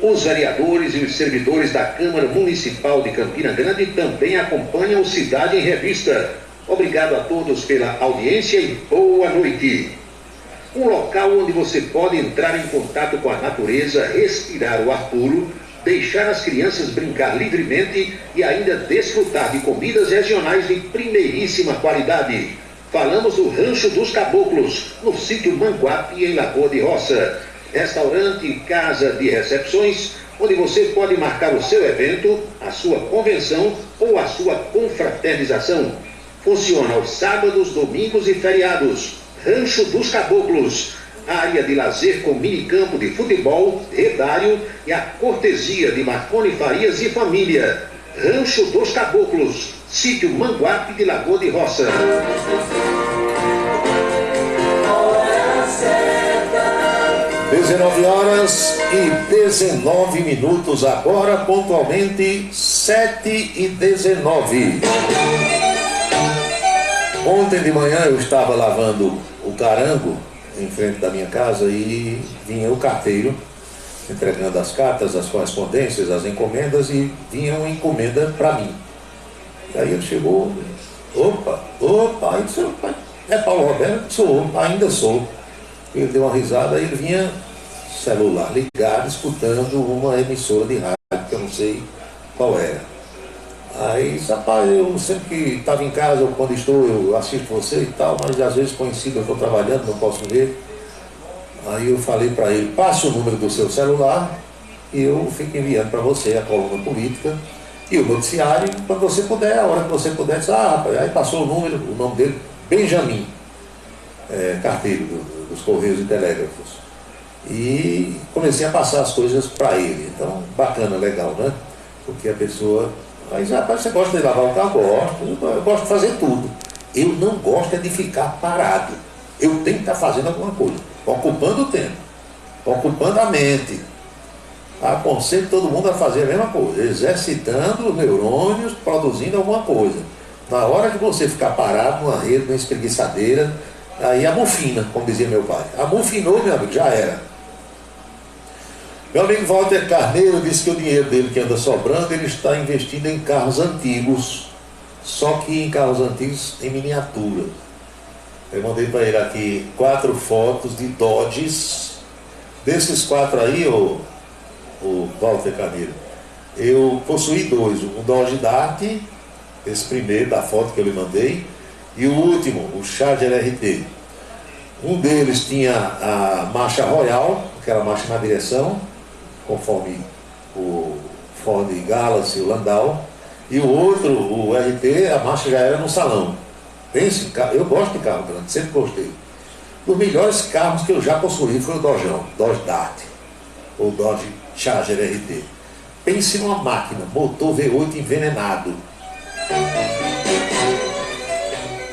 Os vereadores e os servidores da Câmara Municipal de Campina Grande também acompanham o Cidade em Revista. Obrigado a todos pela audiência e boa noite. Um local onde você pode entrar em contato com a natureza, respirar o ar puro, deixar as crianças brincar livremente e ainda desfrutar de comidas regionais de primeiríssima qualidade. Falamos do Rancho dos Caboclos, no sítio Manguape, em Lagoa de Roça. Restaurante e casa de recepções, onde você pode marcar o seu evento, a sua convenção ou a sua confraternização. Funciona aos sábados, domingos e feriados. Rancho dos Caboclos, área de lazer com minicampo de futebol, redário e a cortesia de Marconi Farias e família. Rancho dos Caboclos, sítio Manguape de Lagoa de Roça. 19h19, agora pontualmente 7h19. Ontem de manhã eu estava lavando o carango em frente da minha casa e vinha o carteiro entregando as cartas, as correspondências, as encomendas e vinha uma encomenda para mim. E aí ele chegou, opa, aí disse, é Paulo Roberto? Sou, ainda sou. Ele deu uma risada e ele vinha celular ligado, escutando uma emissora de rádio, que eu não sei qual era. Aí, rapaz, eu sempre que estava em casa, ou quando estou, eu assisto você e tal, mas às vezes coincido, eu estou trabalhando, não posso ver. Aí eu falei para ele, passe o número do seu celular e eu fico enviando para você a coluna política e o noticiário, quando você puder, a hora que você puder, diz, rapaz, aí passou o número, o nome dele, Benjamin, carteiro dos Correios e Telégrafos. E comecei a passar as coisas para ele. Então, bacana, legal, né? Porque a pessoa... Aí, rapaz, você gosta de lavar o carro? Eu gosto de fazer tudo. Eu não gosto de ficar parado. Eu tenho que estar fazendo alguma coisa, ocupando o tempo, ocupando a mente. Aconselho todo mundo a fazer a mesma coisa, exercitando os neurônios, produzindo alguma coisa. Na hora de você ficar parado numa rede, numa espreguiçadeira, aí amofina, como dizia meu pai. Amofinou, meu amigo, já era. Meu amigo Walter Carneiro disse que o dinheiro dele que anda sobrando, ele está investindo em carros antigos, só que em carros antigos em miniatura. Eu mandei para ele aqui 4 fotos de Dodges. Desses 4 aí, o Walter Carneiro, eu possuí 2, um Dodge Dart, esse primeiro da foto que eu lhe mandei, e o último, o Charger RT. Um deles tinha a marcha Royal, aquela marcha na direção, conforme o Ford Galaxy, o Landau, e o outro, o RT, a marcha já era no salão. Pense, eu gosto de carro grande, sempre gostei. Os melhores carros que eu já possuí foi o Dodge Dart, ou Dodge Charger RT. Pense numa máquina, motor V8 envenenado.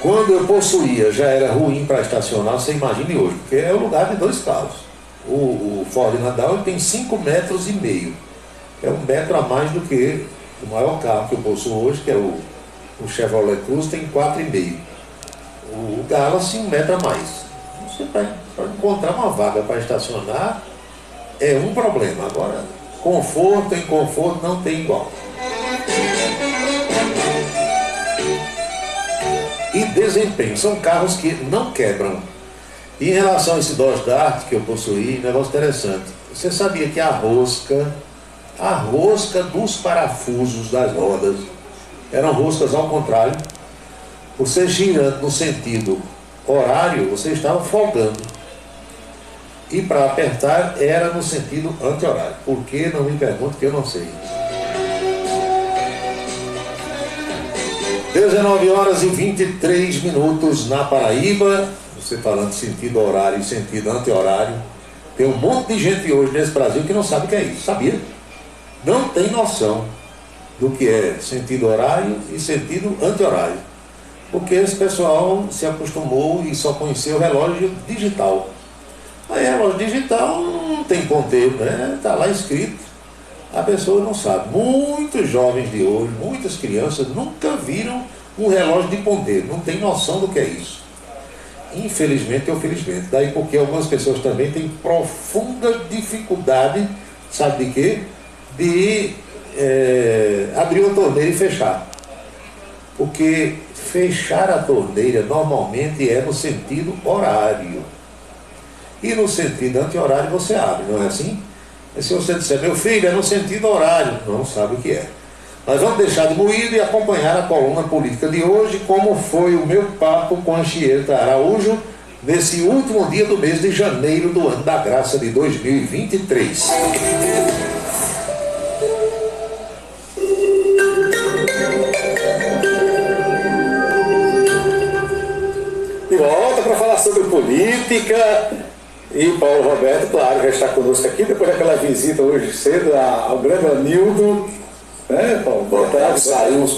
Quando eu possuía já era ruim para estacionar, você imagine hoje, porque é o lugar de 2 carros. O Ford Landau tem 5,5 metros. É 1 metro a mais do que o maior carro que eu possuo hoje, que é o Chevrolet Cruze, tem 4,5. O Galaxy 1 metro a mais. Você para encontrar uma vaga para estacionar é um problema. Agora, conforto em conforto não tem igual. E desempenho, são carros que não quebram. E em relação a esse Dodge Dart que eu possuí, negócio interessante. Você sabia que a rosca dos parafusos das rodas eram roscas ao contrário? Você girando no sentido horário, você estava folgando. E para apertar era no sentido anti-horário. Por que? Não me pergunte, que eu não sei. 19h23 na Paraíba. Você falando de sentido horário e sentido anti-horário. Tem um monte de gente hoje nesse Brasil que não sabe o que é isso. Sabia? Não tem noção do que é sentido horário e sentido anti-horário. Porque esse pessoal se acostumou e só conheceu o relógio digital. Aí relógio digital não tem ponteiro, né? Está lá escrito. A pessoa não sabe. Muitos jovens de hoje, muitas crianças nunca viram um relógio de ponteiro. Não tem noção do que é isso. Infelizmente ou felizmente. Daí porque algumas pessoas também têm profunda dificuldade, sabe de quê? De abrir uma torneira e fechar. Porque fechar a torneira normalmente é no sentido horário. E no sentido anti-horário você abre, não é assim? E se você disser, meu filho, é no sentido horário, não sabe o que é. Nós vamos deixar de moído e acompanhar a coluna política de hoje, como foi o meu papo com a Anchieta Araújo, nesse último dia do mês de janeiro do ano da graça de 2023. De volta para falar sobre política. E Paulo Roberto, claro, já está conosco aqui, depois daquela visita hoje cedo ao grande Anildo. É, Paulo? Saímos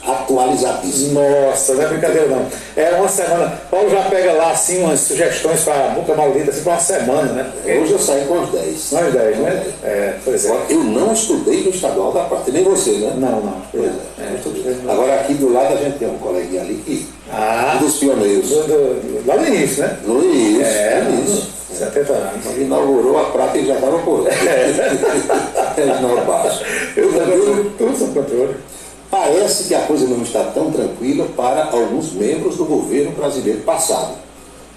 atualizadíssimos. Nossa, não é brincadeira não. É uma semana. Paulo já pega lá assim umas sugestões para a Boca Maldita assim, para uma semana, né? Hoje eu saí com os 10. Mais 10, né? Pois é. Eu não estudei no Estadual da Prata, nem você, né? Não. Pois é. Agora aqui do lado a gente tem um coleguinha ali que um dos pioneiros. Lá no início, né? No início. 70 anos. Ele inaugurou a Prata e já estava por lá. Eu também tudo sob controle. Parece que a coisa não está tão tranquila para alguns membros do governo brasileiro passado,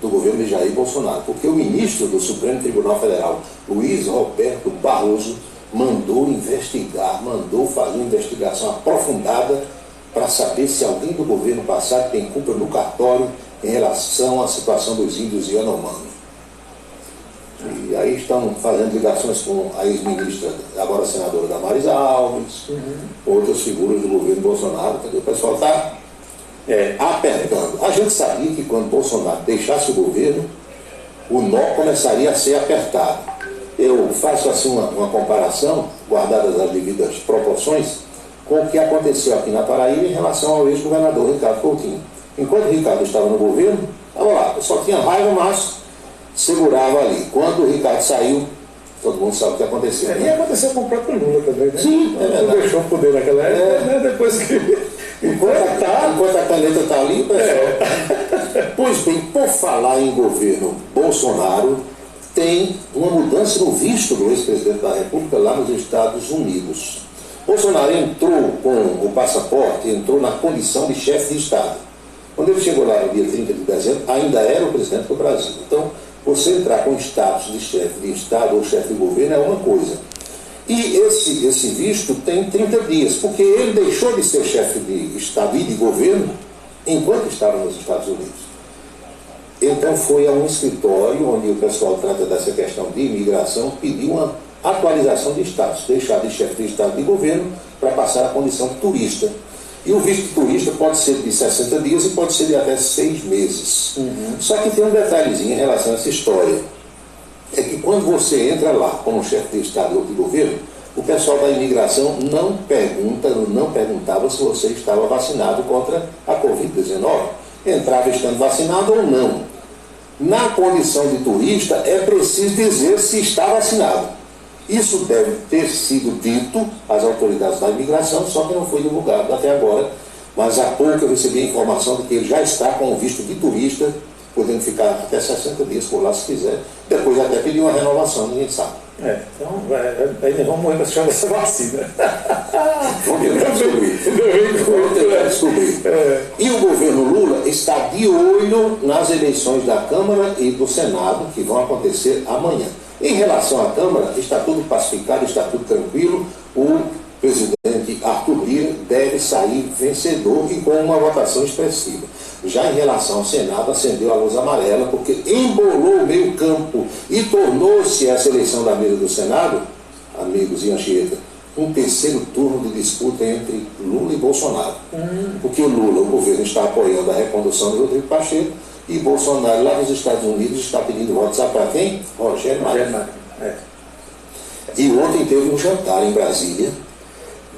do governo de Jair Bolsonaro, porque o ministro do Supremo Tribunal Federal, Luiz Roberto Barroso, mandou fazer uma investigação aprofundada para saber se alguém do governo passado tem culpa no cartório em relação à situação dos índios Yanomami. E aí estão fazendo ligações com a ex-ministra, agora senadora Damares Alves, outras figuras do governo Bolsonaro, o pessoal está apertando. A gente sabia que quando Bolsonaro deixasse o governo, o nó começaria a ser apertado. Eu faço assim uma comparação, guardadas as devidas proporções, com o que aconteceu aqui na Paraíba em relação ao ex-governador Ricardo Coutinho. Enquanto o Ricardo estava no governo, estava lá, só tinha raiva, mas segurava ali. Quando o Ricardo saiu, todo mundo sabe o que aconteceu. E aconteceu com o próprio Lula também, né? Sim, não deixou o poder naquela época, né? Depois que... Enquanto a caneta está ali, pessoal. Pois bem, por falar em governo Bolsonaro, tem uma mudança no visto do ex-presidente da República lá nos Estados Unidos. Bolsonaro entrou com o passaporte, entrou na condição de chefe de Estado. Quando ele chegou lá no dia 30 de dezembro, ainda era o presidente do Brasil. Então, você entrar com status de chefe de Estado ou chefe de governo é uma coisa. E esse visto tem 30 dias, porque ele deixou de ser chefe de Estado e de governo enquanto estava nos Estados Unidos. Então foi a um escritório onde o pessoal trata dessa questão de imigração, pediu uma atualização de status, deixar de chefe de Estado e de governo para passar a condição de turista. E o visto de turista pode ser de 60 dias e pode ser de até 6 meses. Só que tem um detalhezinho em relação a essa história. É que quando você entra lá como chefe de Estado ou de governo, o pessoal da imigração não perguntava se você estava vacinado contra a Covid-19. Entrava estando vacinado ou não. Na condição de turista, é preciso dizer se está vacinado. Isso deve ter sido dito às autoridades da imigração, só que não foi divulgado até agora. Mas há pouco eu recebi a informação de que ele já está com o visto de turista, podendo ficar até 60 dias por lá se quiser. Depois até pedir uma renovação, ninguém sabe. Então ainda vamos morrer para dessa vacina. Vamos descobrir. E o governo Lula está de olho nas eleições da Câmara e do Senado, que vão acontecer amanhã. Em relação à Câmara, está tudo pacificado, está tudo tranquilo. O presidente Arthur Lira deve sair vencedor e com uma votação expressiva. Já em relação ao Senado, acendeu a luz amarela, porque embolou o meio campo e tornou-se essa eleição da mesa do Senado, amigos e Anchieta, um terceiro turno de disputa entre Lula e Bolsonaro. Porque o Lula, o governo, está apoiando a recondução de Rodrigo Pacheco, e Bolsonaro, lá nos Estados Unidos, está pedindo votos para quem? Rogério Marinho. E ontem teve um jantar em Brasília.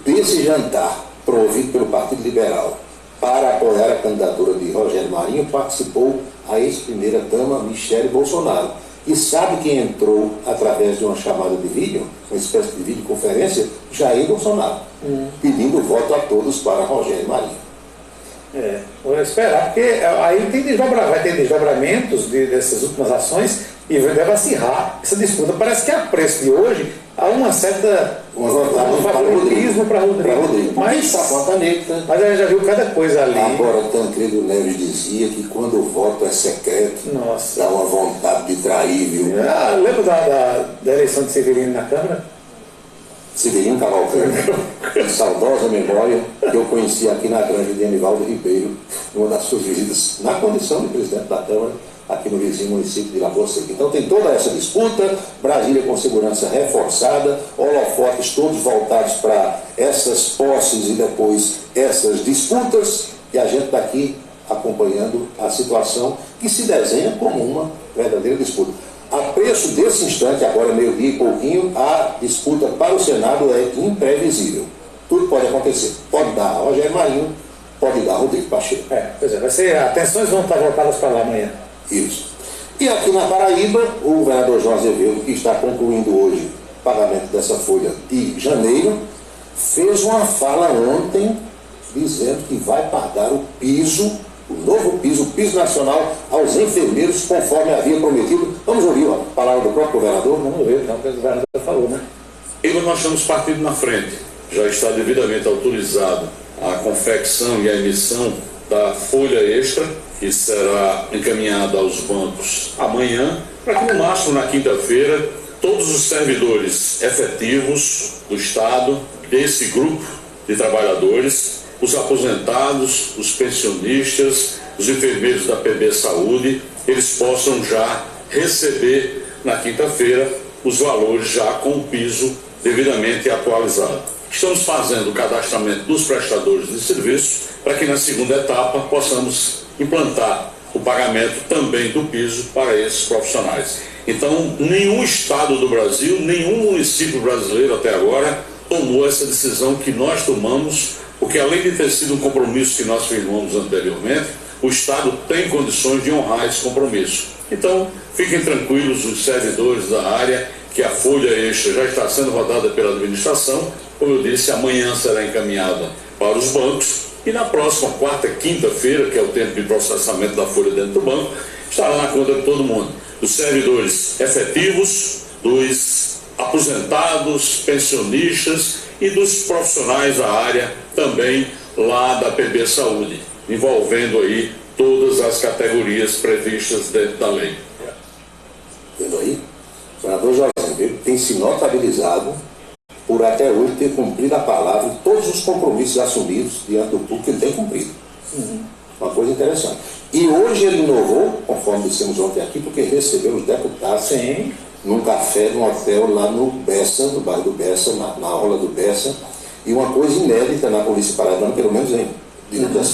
Desse jantar, promovido pelo Partido Liberal, para apoiar a candidatura de Rogério Marinho, participou a ex-primeira-dama Michele Bolsonaro. E sabe quem entrou através de uma chamada de vídeo, uma espécie de videoconferência? Jair Bolsonaro, pedindo voto a todos para Rogério Marinho. Vou esperar, porque aí vai ter desdobramentos dessas últimas ações e deve acirrar essa disputa. Parece que a preço de hoje há uma certa favoritismo para Rodrigo. Mas a gente já viu cada coisa ali. Agora, Tancredo Neves dizia que quando o voto é secreto, dá uma vontade de trair, viu? Lembra da eleição de Severino na Câmara? Severino Cavalcante, saudosa memória, que eu conheci aqui na granja de Anivaldo Ribeiro, numa das suas visitas, na condição de presidente da Câmara, aqui no vizinho município de Lagoa Seca. Então tem toda essa disputa, Brasília com segurança reforçada, holofotes todos voltados para essas posses e depois essas disputas, e a gente está aqui acompanhando a situação que se desenha como uma verdadeira disputa. A preço desse instante, agora meio-dia e pouquinho, a disputa para o Senado é imprevisível. Tudo pode acontecer. Pode dar Rogério Marinho, pode dar Rodrigo Pacheco. Pois é, vai ser, atenções vão estar voltadas para lá amanhã. Isso. E aqui na Paraíba, o governador João Azevedo, que está concluindo hoje o pagamento dessa folha de janeiro, fez uma fala ontem dizendo que vai pagar o piso, o novo piso, o piso nacional aos enfermeiros, conforme havia prometido. Vamos ouvir a palavra do próprio governador? Vamos ouvir, o que o governador falou, né? E nós estamos partindo na frente. Já está devidamente autorizado a confecção e a emissão da folha extra, que será encaminhada aos bancos amanhã, para que no máximo na quinta-feira todos os servidores efetivos do Estado, desse grupo de trabalhadores, os aposentados, os pensionistas, os enfermeiros da PB Saúde, eles possam já receber na quinta-feira os valores já com o piso devidamente atualizado. Estamos fazendo o cadastramento dos prestadores de serviço para que na segunda etapa possamos implantar o pagamento também do piso para esses profissionais. Então, nenhum estado do Brasil, nenhum município brasileiro até agora tomou essa decisão que nós tomamos, porque além de ter sido um compromisso que nós firmamos anteriormente, o Estado tem condições de honrar esse compromisso. Então, fiquem tranquilos os servidores da área, que a folha extra já está sendo rodada pela administração. Como eu disse, amanhã será encaminhada para os bancos e na próxima quarta, quinta-feira, que é o tempo de processamento da folha dentro do banco, estará na conta de todo mundo. dos servidores efetivos, dos aposentados, pensionistas e dos profissionais da área também lá da PB Saúde, envolvendo aí todas as categorias previstas dentro da lei. Vendo aí? O senador Jorge tem se notabilizado por até hoje ter cumprido a palavra e todos os compromissos assumidos diante do público que ele tem cumprido. Uma coisa interessante. E hoje ele inovou, conforme dissemos ontem aqui, porque recebeu os deputados num café, num hotel lá no Bessa, no bairro do Bessa, na aula do Bessa, e uma coisa inédita na Polícia Paraibana, pelo menos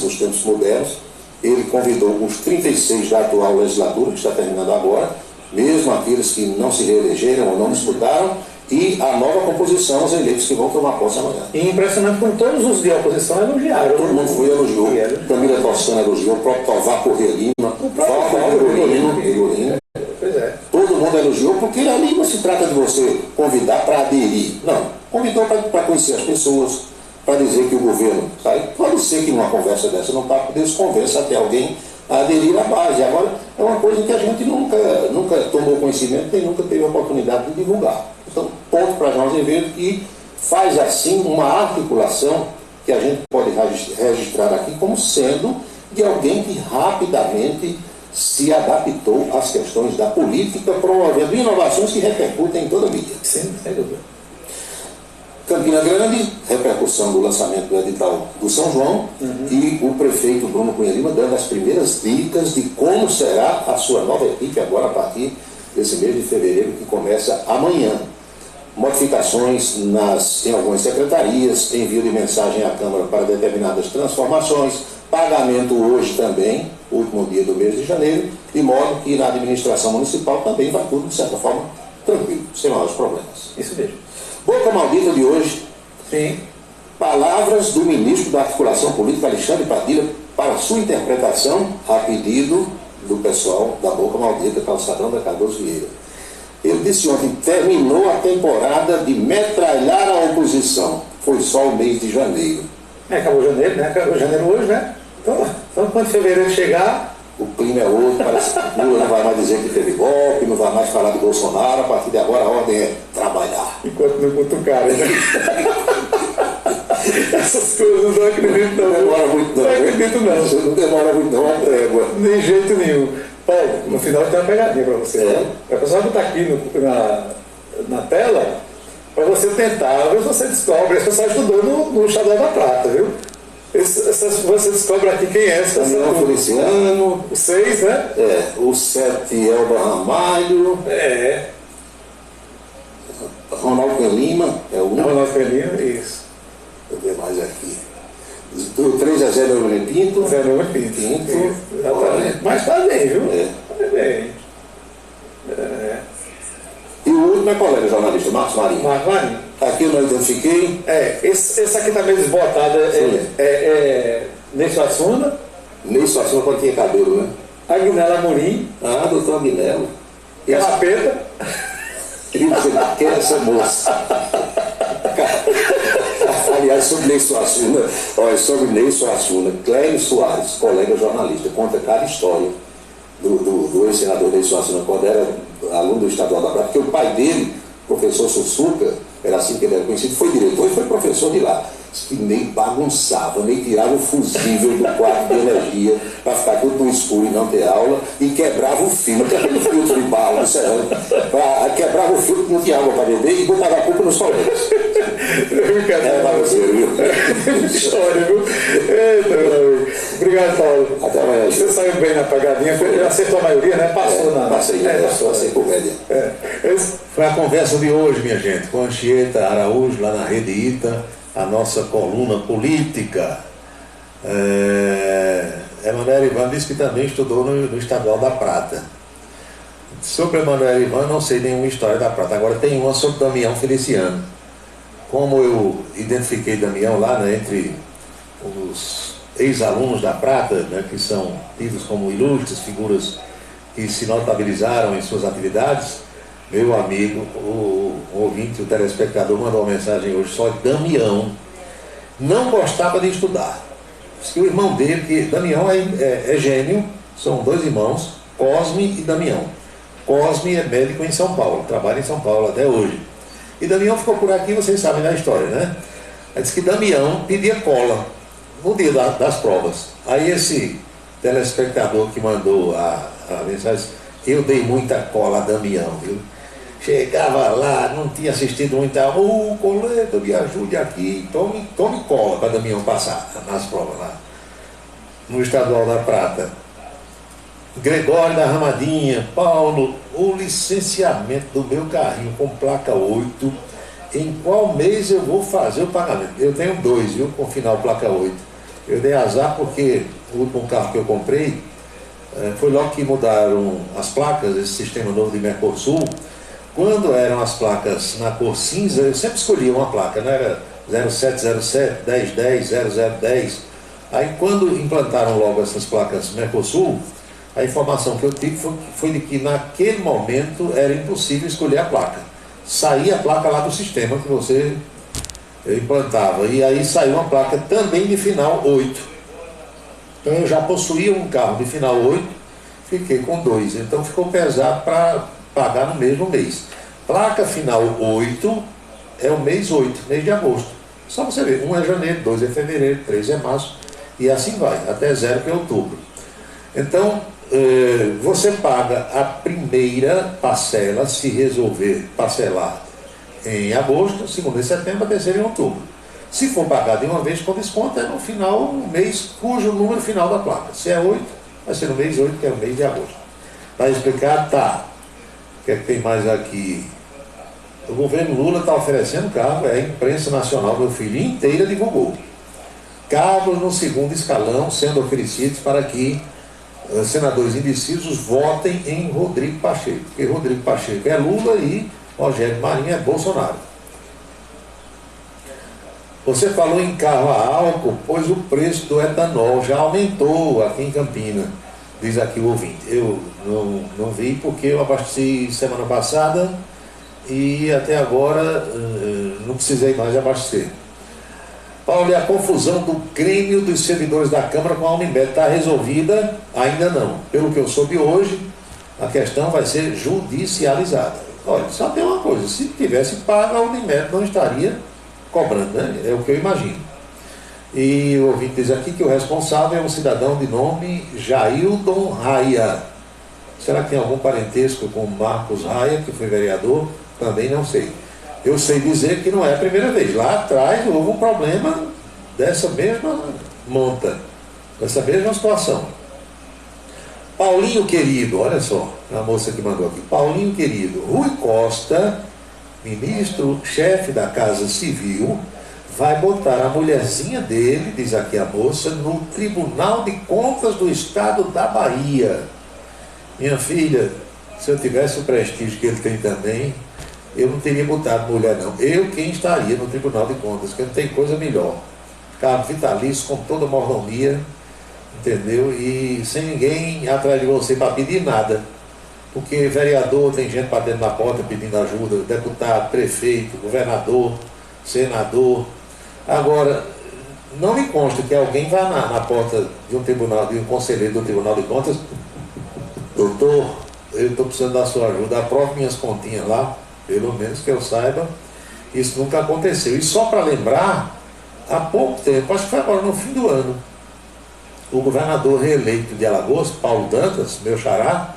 nos tempos modernos, ele convidou os 36 da atual legislatura, que está terminando agora, mesmo aqueles que não se reelegeram ou não disputaram, e a nova composição, os eleitos que vão tomar posse amanhã. E impressionante como todos os de oposição elogiaram. Todo mundo foi elogiou. Camila Toscana elogiou, o próprio Tovar Corrêa Lima, o próprio Rigolino. Pois é. Todo mundo elogiou, porque ali não se trata de você convidar para aderir. Não, convidou para conhecer as pessoas, para dizer que o governo sai. Pode ser que numa conversa dessa não papo desse conversa até alguém a aderir à base. Agora, é uma coisa que a gente nunca tomou conhecimento, nem nunca teve a oportunidade de divulgar. Então, ponto para João Azevedo, e faz assim uma articulação que a gente pode registrar aqui como sendo de alguém que rapidamente se adaptou às questões da política, promovendo inovações que repercutem em toda a mídia. Sim, sem dúvida. Campina Grande, repercussão do lançamento do edital do São João, e o prefeito Bruno Cunha Lima dando as primeiras dicas de como será a sua nova equipe agora a partir desse mês de fevereiro, que começa amanhã. Modificações em algumas secretarias, envio de mensagem à Câmara para determinadas transformações, pagamento hoje também, último dia do mês de janeiro, de modo que na administração municipal também vai tudo, de certa forma, tranquilo, sem maiores problemas. Isso mesmo. Boca Maldita de hoje. Sim. Palavras do ministro da Articulação Política, Alexandre Padilha, para sua interpretação, a pedido do pessoal da Boca Maldita, Calçadão da Cardoso Vieira. Ele disse ontem, terminou a temporada de metralhar a oposição. Foi só o mês de janeiro. Acabou janeiro, né? Acabou janeiro hoje, né? Então quando fevereiro chegar... O clima é outro, parece que Lula não vai mais dizer que teve golpe, não vai mais falar de Bolsonaro, a partir de agora a ordem é trabalhar. Enquanto não cutucar, né? Essas coisas não acredito não. Não demora muito não. Não acredito não. Não demora muito não, a trégua. Nem jeito nenhum. Paulo, no final tem uma pegadinha para você. É. O pessoal que está aqui na tela, para você tentar, ver se você descobre. Esse pessoal estudou no Estadual da Prata, viu? Você descobre aqui quem é esse pessoal. Daniel Feliciano. O 6, né? É. O 7, Elba Ramalho. É. Ronaldo Lima é o 1. Ronaldo Lima, isso. Deixa eu ver mais aqui. Do 3 é Zé Neumann Pinto. Zé Neumann Pinto. Exatamente. Mas está bem, viu? Está bem. E o último é colega jornalista, Marcos Marinho. Marcos Marinho. Aqui eu não identifiquei. Esse aqui está meio desbotado. Ney Suassuna. Ney Suassuna quando tinha cabelo, né? Aguinaldo Amorim. Ah, doutor Aguinaldo. E a Rapeta. Quem é essa moça? Aliás, sobre Ney Suassuna, Clélio Soares, colega jornalista, conta cada história do ex-senador Ney Suassuna, quando era aluno do Estadual da Prata, porque o pai dele, professor Sussuca, era assim que ele era conhecido, foi diretor e foi professor de lá. Que nem bagunçava, nem tirava o fusível do quarto de energia para ficar tudo no escuro e não ter aula, e quebrava o filtro, aquele filtro de bala do serrano, quebrava o filtro que não tinha água para beber e botava a culpa nos colegas. É bagunceiro, viu? História, viu? Eita, obrigado, Paulo. Até amanhã. Você saiu bem na pagadinha, acertou a maioria, né? Passou Passei por média. Foi a conversa de hoje, minha gente, com a Anchieta Araújo, lá na Rede Ita, a nossa coluna política. Emanuel Ivan disse que também estudou no Estadual da Prata. Sobre Emanuel Ivan, não sei nenhuma história da Prata. Agora tem uma sobre Damião Feliciano. Como eu identifiquei Damião lá, né, entre os ex-alunos da Prata, né, que são tidos como ilustres, figuras que se notabilizaram em suas atividades, meu amigo, o ouvinte, o telespectador, mandou uma mensagem hoje só: Damião não gostava de estudar. Diz que o irmão dele, que Damião é gênio, são dois irmãos, Cosme e Damião. Cosme é médico em São Paulo, trabalha em São Paulo até hoje. E Damião ficou por aqui, vocês sabem da história, né? Aí disse que Damião pedia cola no dia das provas. Aí esse telespectador que mandou a mensagem, eu dei muita cola a Damião, viu? Chegava lá, não tinha assistido muita, colega, me ajude aqui, tome cola para Damião passar nas provas lá, no Estadual da Prata. Gregório da Ramadinha, Paulo, o licenciamento do meu carrinho com placa 8, em qual mês eu vou fazer o pagamento? Eu tenho 2, viu, com final placa 8. Eu dei azar porque o último carro que eu comprei, foi logo que mudaram as placas, esse sistema novo de Mercosul. Quando eram as placas na cor cinza, eu sempre escolhia uma placa, né? Era 0707, 1010, 0010. Aí quando implantaram logo essas placas Mercosul, a informação que eu tive foi de que naquele momento era impossível escolher a placa. Saía a placa lá do sistema que você implantava. E aí saiu uma placa também de final 8. Então eu já possuía um carro de final 8, fiquei com 2. Então ficou pesado para pagar no mesmo mês. Placa final 8 é o mês 8, mês de agosto. Só você ver, 1 é janeiro, 2 é fevereiro, 3 é março, e assim vai, até 0 que é outubro. Então, você paga a primeira parcela, se resolver parcelar em agosto, segundo em setembro, a terceira em outubro. Se for pagado de uma vez com desconto, é no final do mês, cujo número final da placa. Se é 8, vai ser no mês 8, que é o mês de agosto. Vai explicar? Tá. O que é que tem mais aqui? O governo Lula está oferecendo cargo, a imprensa nacional, meu filho, inteira divulgou. Cargos no segundo escalão sendo oferecidos para que senadores indecisos votem em Rodrigo Pacheco, porque Rodrigo Pacheco é Lula e Rogério Marinho é Bolsonaro. Você falou em carro a álcool, pois o preço do etanol já aumentou aqui em Campina, diz aqui o ouvinte. Eu não vi porque eu abasteci semana passada e até agora não precisei mais abastecer. Paulo, e a confusão do Grêmio dos servidores da Câmara com a Unimed está resolvida? Ainda não. Pelo que eu soube hoje, a questão vai ser judicializada. Olha, só tem uma coisa, se tivesse pago, a Unimed não estaria cobrando, né? É o que eu imagino. E o ouvinte diz aqui que o responsável é um cidadão de nome Jaildon Raia. Será que tem algum parentesco com Marcos Raia, que foi vereador? Também não sei. Eu sei dizer que não é a primeira vez. Lá atrás houve um problema dessa mesma monta, dessa mesma situação. Paulinho querido, olha só, a moça que mandou aqui. Paulinho querido, Rui Costa, ministro-chefe da Casa Civil, vai botar a mulherzinha dele, diz aqui a moça, no Tribunal de Contas do Estado da Bahia. Minha filha, se eu tivesse o prestígio que ele tem também, eu não teria botado mulher não. Eu quem estaria no Tribunal de Contas, que não tem coisa melhor. Cargo vitalício com toda a mordomia, entendeu? E sem ninguém atrás de você para pedir nada. Porque vereador tem gente batendo na porta pedindo ajuda, deputado, prefeito, governador, senador. Agora, não me consta que alguém vá na porta de um tribunal, de um conselheiro do Tribunal de Contas, doutor, eu estou precisando da sua ajuda, aprove minhas continhas lá. Pelo menos que eu saiba, isso nunca aconteceu. E só para lembrar, há pouco tempo, acho que foi agora no fim do ano, o governador reeleito de Alagoas, Paulo Dantas, meu xará,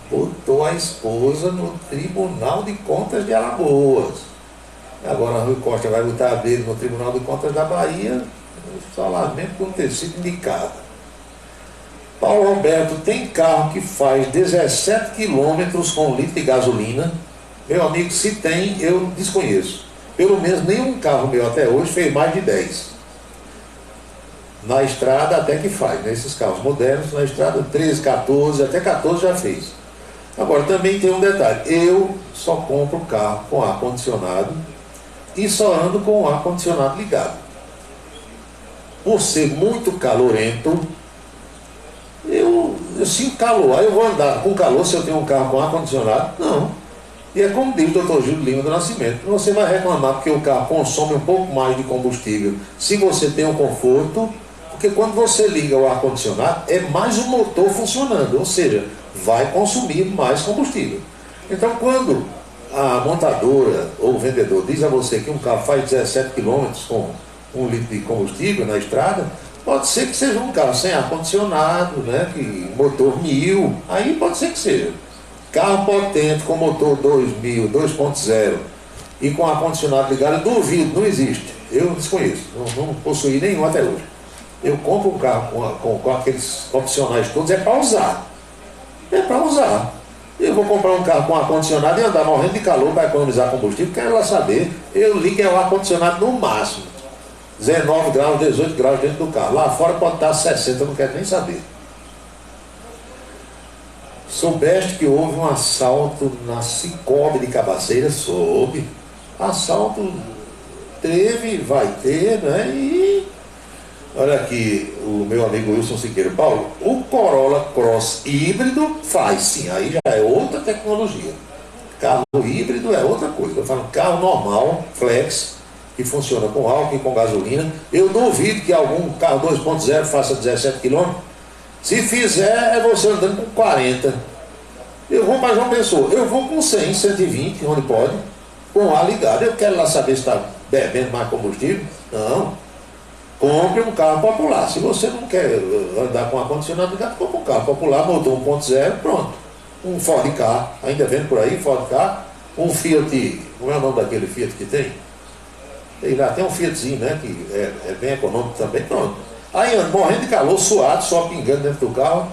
botou a esposa no Tribunal de Contas de Alagoas. Agora Rui Costa vai botar a dele no Tribunal de Contas da Bahia, só lamento por não ter sido indicado. Paulo Roberto, tem carro que faz 17 quilômetros com litro de gasolina? Meu amigo, se tem, eu desconheço. Pelo menos nenhum carro meu até hoje fez mais de 10. Na estrada até que faz, né? Esses carros modernos, na estrada 13, 14, até 14 já fez. Agora também tem um detalhe, eu só compro carro com ar-condicionado e só ando com o ar-condicionado ligado. Por ser muito calorento, eu sinto calor, aí eu vou andar com calor se eu tenho um carro com ar-condicionado? Não. E é como diz o Dr. Júlio Lima do Nascimento, você vai reclamar porque o carro consome um pouco mais de combustível se você tem um conforto, porque quando você liga o ar-condicionado é mais o motor funcionando, ou seja, vai consumir mais combustível. Então, quando a montadora ou o vendedor diz a você que um carro faz 17 km com 1 litro de combustível na estrada, pode ser que seja um carro sem ar-condicionado, né, que motor 1000, aí pode ser que seja. Carro potente com motor 2000, 2.0 e com ar-condicionado ligado, duvido, não existe. Eu desconheço, não possuí nenhum até hoje. Eu compro um carro com aqueles opcionais todos, é para usar. É para usar. Eu vou comprar um carro com ar-condicionado e andar morrendo de calor para economizar combustível, quero lá saber. Eu ligo o ar-condicionado no máximo. 19 graus, 18 graus dentro do carro. Lá fora pode estar 60, eu não quero nem saber. Soubeste que houve um assalto na Cicobi de Cabaceiras? Soube. Assalto teve, vai ter, né? E olha aqui, o meu amigo Wilson Siqueira. Paulo, o Corolla Cross híbrido faz sim, aí já é outra tecnologia. Carro híbrido é outra coisa. Eu falo carro normal, flex, que funciona com álcool e com gasolina. Eu duvido que algum carro 2.0 faça 17 km. Se fizer, é você andando com 40. Eu vou para João Pessoa, eu vou com 100, 120, onde pode, com ar ligado. Eu quero lá saber se está bebendo mais combustível. Não. Compre um carro popular. Se você não quer andar com ar-condicionado ligado, compre um carro popular, motor 1.0, pronto. Um Ford Ka, ainda vendo por aí, Ford Ka, um Fiat, como é o nome daquele Fiat que tem? Sei lá, tem um Fiatzinho, né, que é bem econômico também, pronto. Aí ando morrendo de calor, suado, só pingando dentro do carro,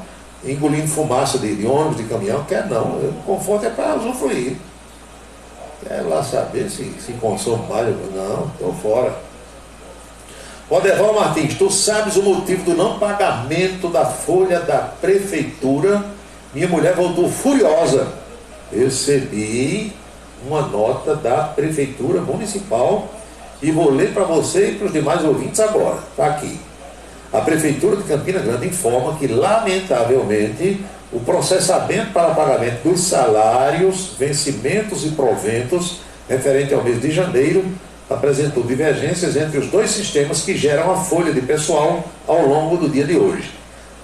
engolindo fumaça de ônibus, de caminhão. Quer não, o conforto é para usufruir. Quer lá saber se consome mais, não, estou fora. Odeval Martins, tu sabes o motivo do não pagamento da folha da prefeitura? Minha mulher voltou furiosa. Recebi uma nota da prefeitura municipal e vou ler para você e para os demais ouvintes agora. Está aqui. A Prefeitura de Campina Grande informa que, lamentavelmente, o processamento para pagamento dos salários, vencimentos e proventos referente ao mês de janeiro apresentou divergências entre os dois sistemas que geram a folha de pessoal ao longo do dia de hoje.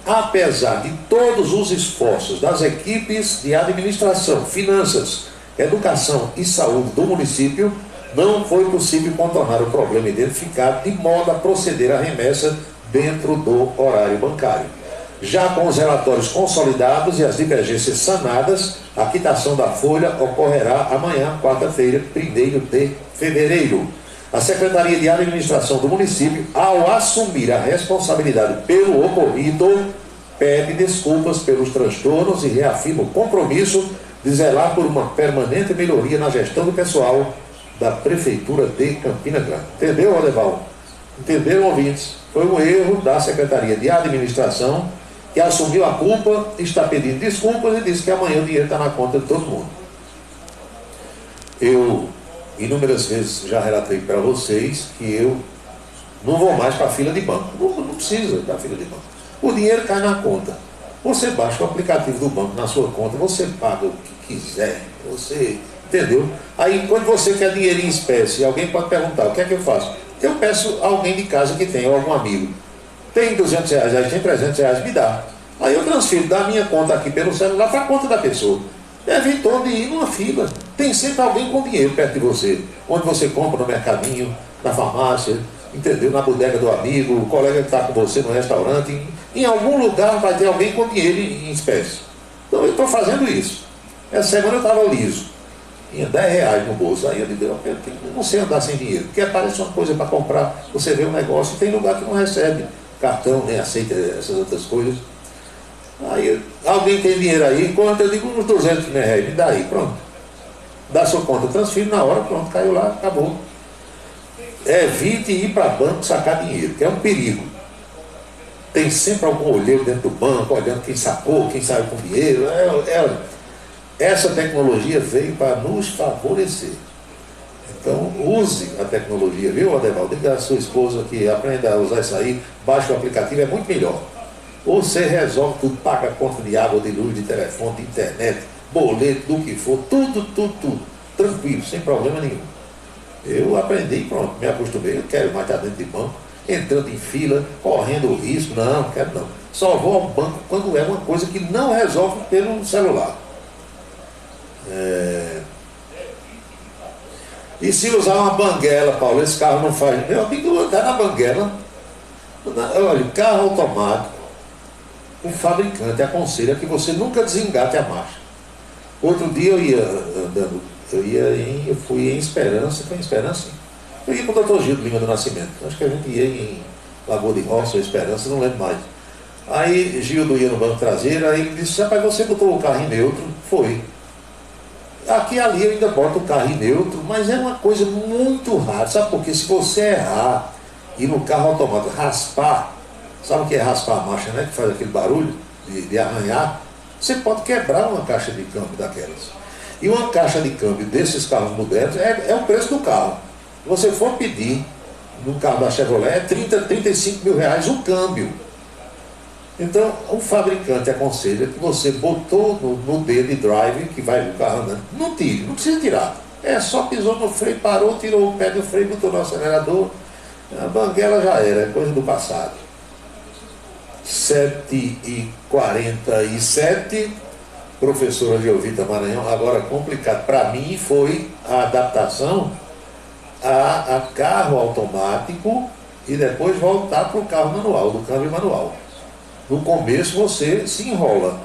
Apesar de todos os esforços das equipes de administração, finanças, educação e saúde do município, não foi possível contornar o problema identificado de modo a proceder à remessa dentro do horário bancário. Já com os relatórios consolidados e as divergências sanadas, a quitação da folha ocorrerá amanhã, quarta-feira, 1º de fevereiro. A Secretaria de Administração do município, ao assumir a responsabilidade pelo ocorrido, pede desculpas pelos transtornos e reafirma o compromisso de zelar por uma permanente melhoria na gestão do pessoal da Prefeitura de Campina Grande. Entendeu, Odeval? Entenderam, ouvintes? Foi um erro da Secretaria de Administração, que assumiu a culpa, está pedindo desculpas e disse que amanhã o dinheiro está na conta de todo mundo. Eu, inúmeras vezes, já relatei para vocês que eu não vou mais para a fila de banco. Não precisa da fila de banco. O dinheiro cai na conta. Você baixa o aplicativo do banco na sua conta, você paga o que quiser, você... Entendeu? Aí, quando você quer dinheiro em espécie, alguém pode perguntar, o que é que eu faço? Eu peço a alguém de casa que tenha, ou algum amigo. Tem R$200, aí tem R$300, me dá. Aí eu transfiro da minha conta aqui pelo celular para a conta da pessoa. Evitou de ir numa fila. Tem sempre alguém com dinheiro perto de você. Onde você compra no mercadinho, na farmácia, entendeu? Na bodega do amigo, o colega que está com você no restaurante. Em algum lugar vai ter alguém com dinheiro em espécie. Então eu estou fazendo isso. Essa semana eu estava liso. Tinha R$10 no bolso. Aí eu digo, eu não sei andar sem dinheiro. Porque aparece uma coisa para comprar, você vê um negócio e tem lugar que não recebe cartão, nem aceita essas outras coisas. Aí alguém tem dinheiro aí, quanto? Eu digo uns R$200, me dá aí, pronto. Dá sua conta, transfiro na hora, pronto, caiu lá, acabou. Evite ir para banco sacar dinheiro, que é um perigo. Tem sempre algum olheiro dentro do banco, olhando quem sacou, quem saiu com dinheiro. Essa tecnologia veio para nos favorecer. Então, use a tecnologia, viu, Adeval? Diga à sua esposa que aprenda a usar isso aí, baixe o aplicativo, é muito melhor. Você resolve tudo, paga a conta de água, de luz, de telefone, de internet, boleto, do que for, tudo, tranquilo, sem problema nenhum. Eu aprendi, pronto, me acostumei, eu quero mais estar dentro de banco. entrando em fila, correndo risco. Não quero não. Só vou ao banco quando é uma coisa que não resolve pelo celular. E se usar uma banguela, Paulo, esse carro não faz. Meu amigo, andar na banguela. Olha, carro automático, o fabricante aconselha que você nunca desengate a marcha. Outro dia eu ia andando, eu fui em Esperança, foi em Esperança? Eu ia com o Dr. Gildo Lima do Nascimento. Acho que a gente ia em Lagoa de Roça ou Esperança, não lembro mais. Aí Gildo ia no banco traseiro, aí ele disse, rapaz, você botou o carro em neutro? Foi. Aqui e ali eu ainda boto o carro em neutro, mas é uma coisa muito rara, sabe por quê? Se você errar e no carro automático raspar, sabe o que é raspar a marcha, né? Que faz aquele barulho de arranhar, você pode quebrar uma caixa de câmbio daquelas. E uma caixa de câmbio desses carros modernos é o preço do carro. Se você for pedir no carro da Chevrolet, é 30, 35 mil reais o câmbio. Então, o fabricante aconselha que você botou no dedo de drive, que vai o carro andando, não tire, não precisa tirar. É só pisou no freio, parou, tirou o pé do freio, botou no acelerador, a banguela já era, é coisa do passado. 7h47, professora Geovita Maranhão, agora complicado. Para mim foi a adaptação a carro automático e depois voltar para o carro manual, do câmbio manual. No começo você se enrola,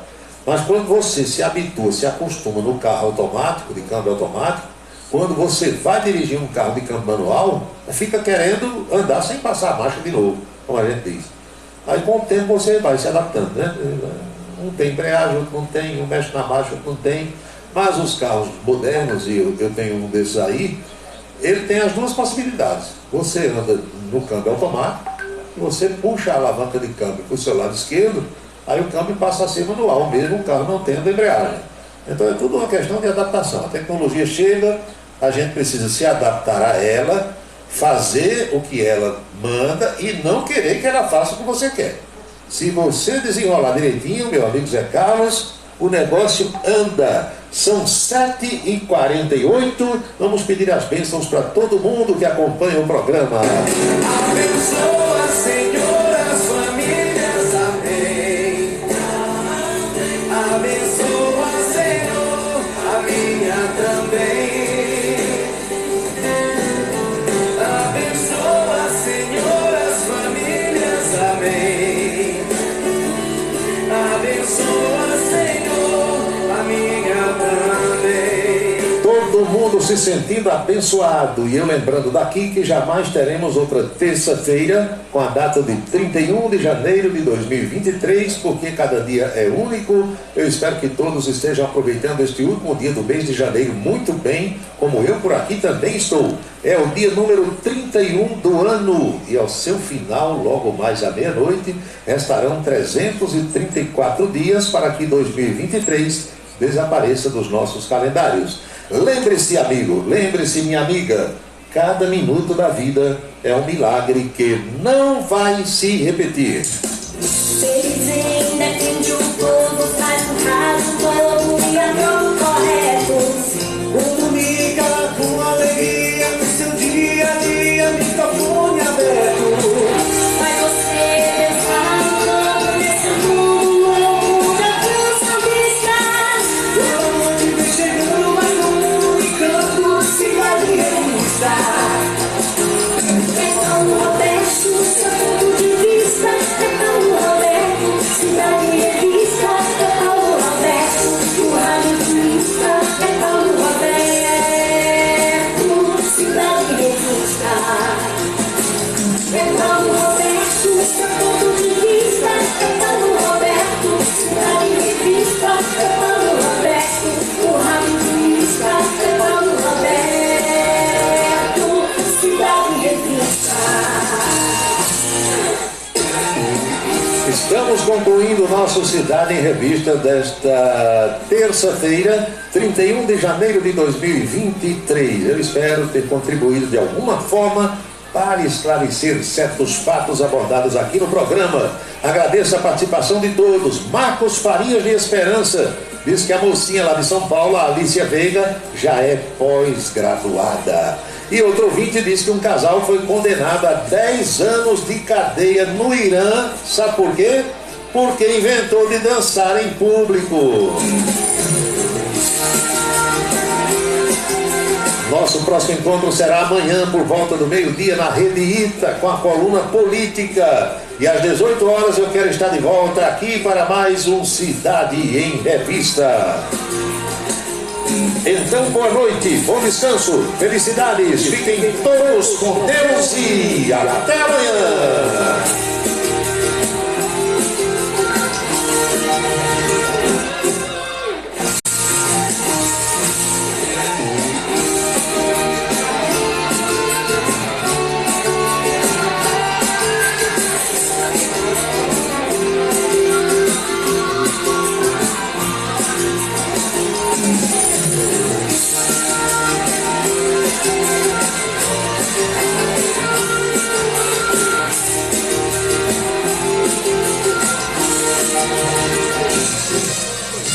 mas quando você se habitua, se acostuma no carro automático, de câmbio automático, quando você vai dirigir um carro de câmbio manual, fica querendo andar sem passar a marcha de novo, como a gente diz. Aí com o tempo você vai se adaptando, né? Um tem embreagem, outro não tem, um mexe na marcha, outro não tem. Mas os carros modernos, e eu tenho um desses aí, ele tem as duas possibilidades. Você anda no câmbio automático, você puxa a alavanca de câmbio para o seu lado esquerdo, aí o câmbio passa a ser manual, mesmo o carro não tendo embreagem. Então é tudo uma questão de adaptação. A tecnologia chega, a gente precisa se adaptar a ela, fazer o que ela manda e não querer que ela faça o que você quer. Se você desenrolar direitinho, meu amigo Zé Carlos, o negócio anda. São 7h48, vamos pedir as bênçãos para todo mundo que acompanha o programa. Abençoa, Senhor, as famílias, amém. Abençoa, Senhor, a minha também. Abençoa, Senhor, as famílias, amém. Abençoa, Senhor, a minha também. Todo mundo se sentindo abençoado. E eu lembrando daqui que jamais teremos outra terça-feira com a data de 31 de janeiro de 2023, porque cada dia é único. Eu espero que todos estejam aproveitando este último dia do mês de janeiro muito bem, como eu por aqui também estou. É o dia número 31 do ano e ao seu final, logo mais à meia-noite, restarão 334 dias para que 2023 desapareça dos nossos calendários. Lembre-se, amigo, lembre-se, minha amiga, cada minuto da vida é um milagre que não vai se repetir. Eles ainda entendem o povo, faz um raso novo e a novo correto. Comunica com alegria no seu dia a dia, microfone aberto. Mas você pensar no novo nesse mundo louco da canção de estar. Todo mundo vem chegando, mas comunicando, cidade revista. É Paulo Roberto, seu ponto de vista. É Paulo Roberto, cidade revista. É Paulo Roberto, o rádio turista. É Paulo Roberto, cidade revista. É Paulo Roberto, seu ponto de vista. É Paulo Roberto, cidade revista. É Paulo Roberto, o rádio turista. É Paulo Roberto, cidade revista. Estamos concluindo nosso Cidade em Revista desta terça-feira, 31 de janeiro de 2023. Eu espero ter contribuído de alguma forma para esclarecer certos fatos abordados aqui no programa. Agradeço a participação de todos. Marcos Farias de Esperança diz que a mocinha lá de São Paulo, a Alicia Veiga, já é pós-graduada. E outro ouvinte diz que um casal foi condenado a 10 anos de cadeia no Irã. Sabe por quê? Porque inventou de dançar em público. Nosso próximo encontro será amanhã por volta do meio-dia na Rede Ita com a coluna política. E às 18 horas eu quero estar de volta aqui para mais um Cidade em Revista. Então, boa noite, bom descanso, felicidades, fiquem todos com Deus e até amanhã.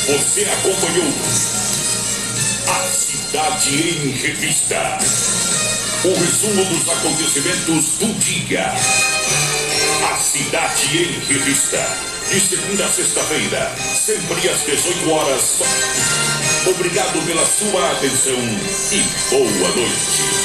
Você acompanhou a Cidade em Revista. O resumo dos acontecimentos do dia. A Cidade em Revista. De segunda a sexta-feira, sempre às 18 horas. Obrigado pela sua atenção e boa noite.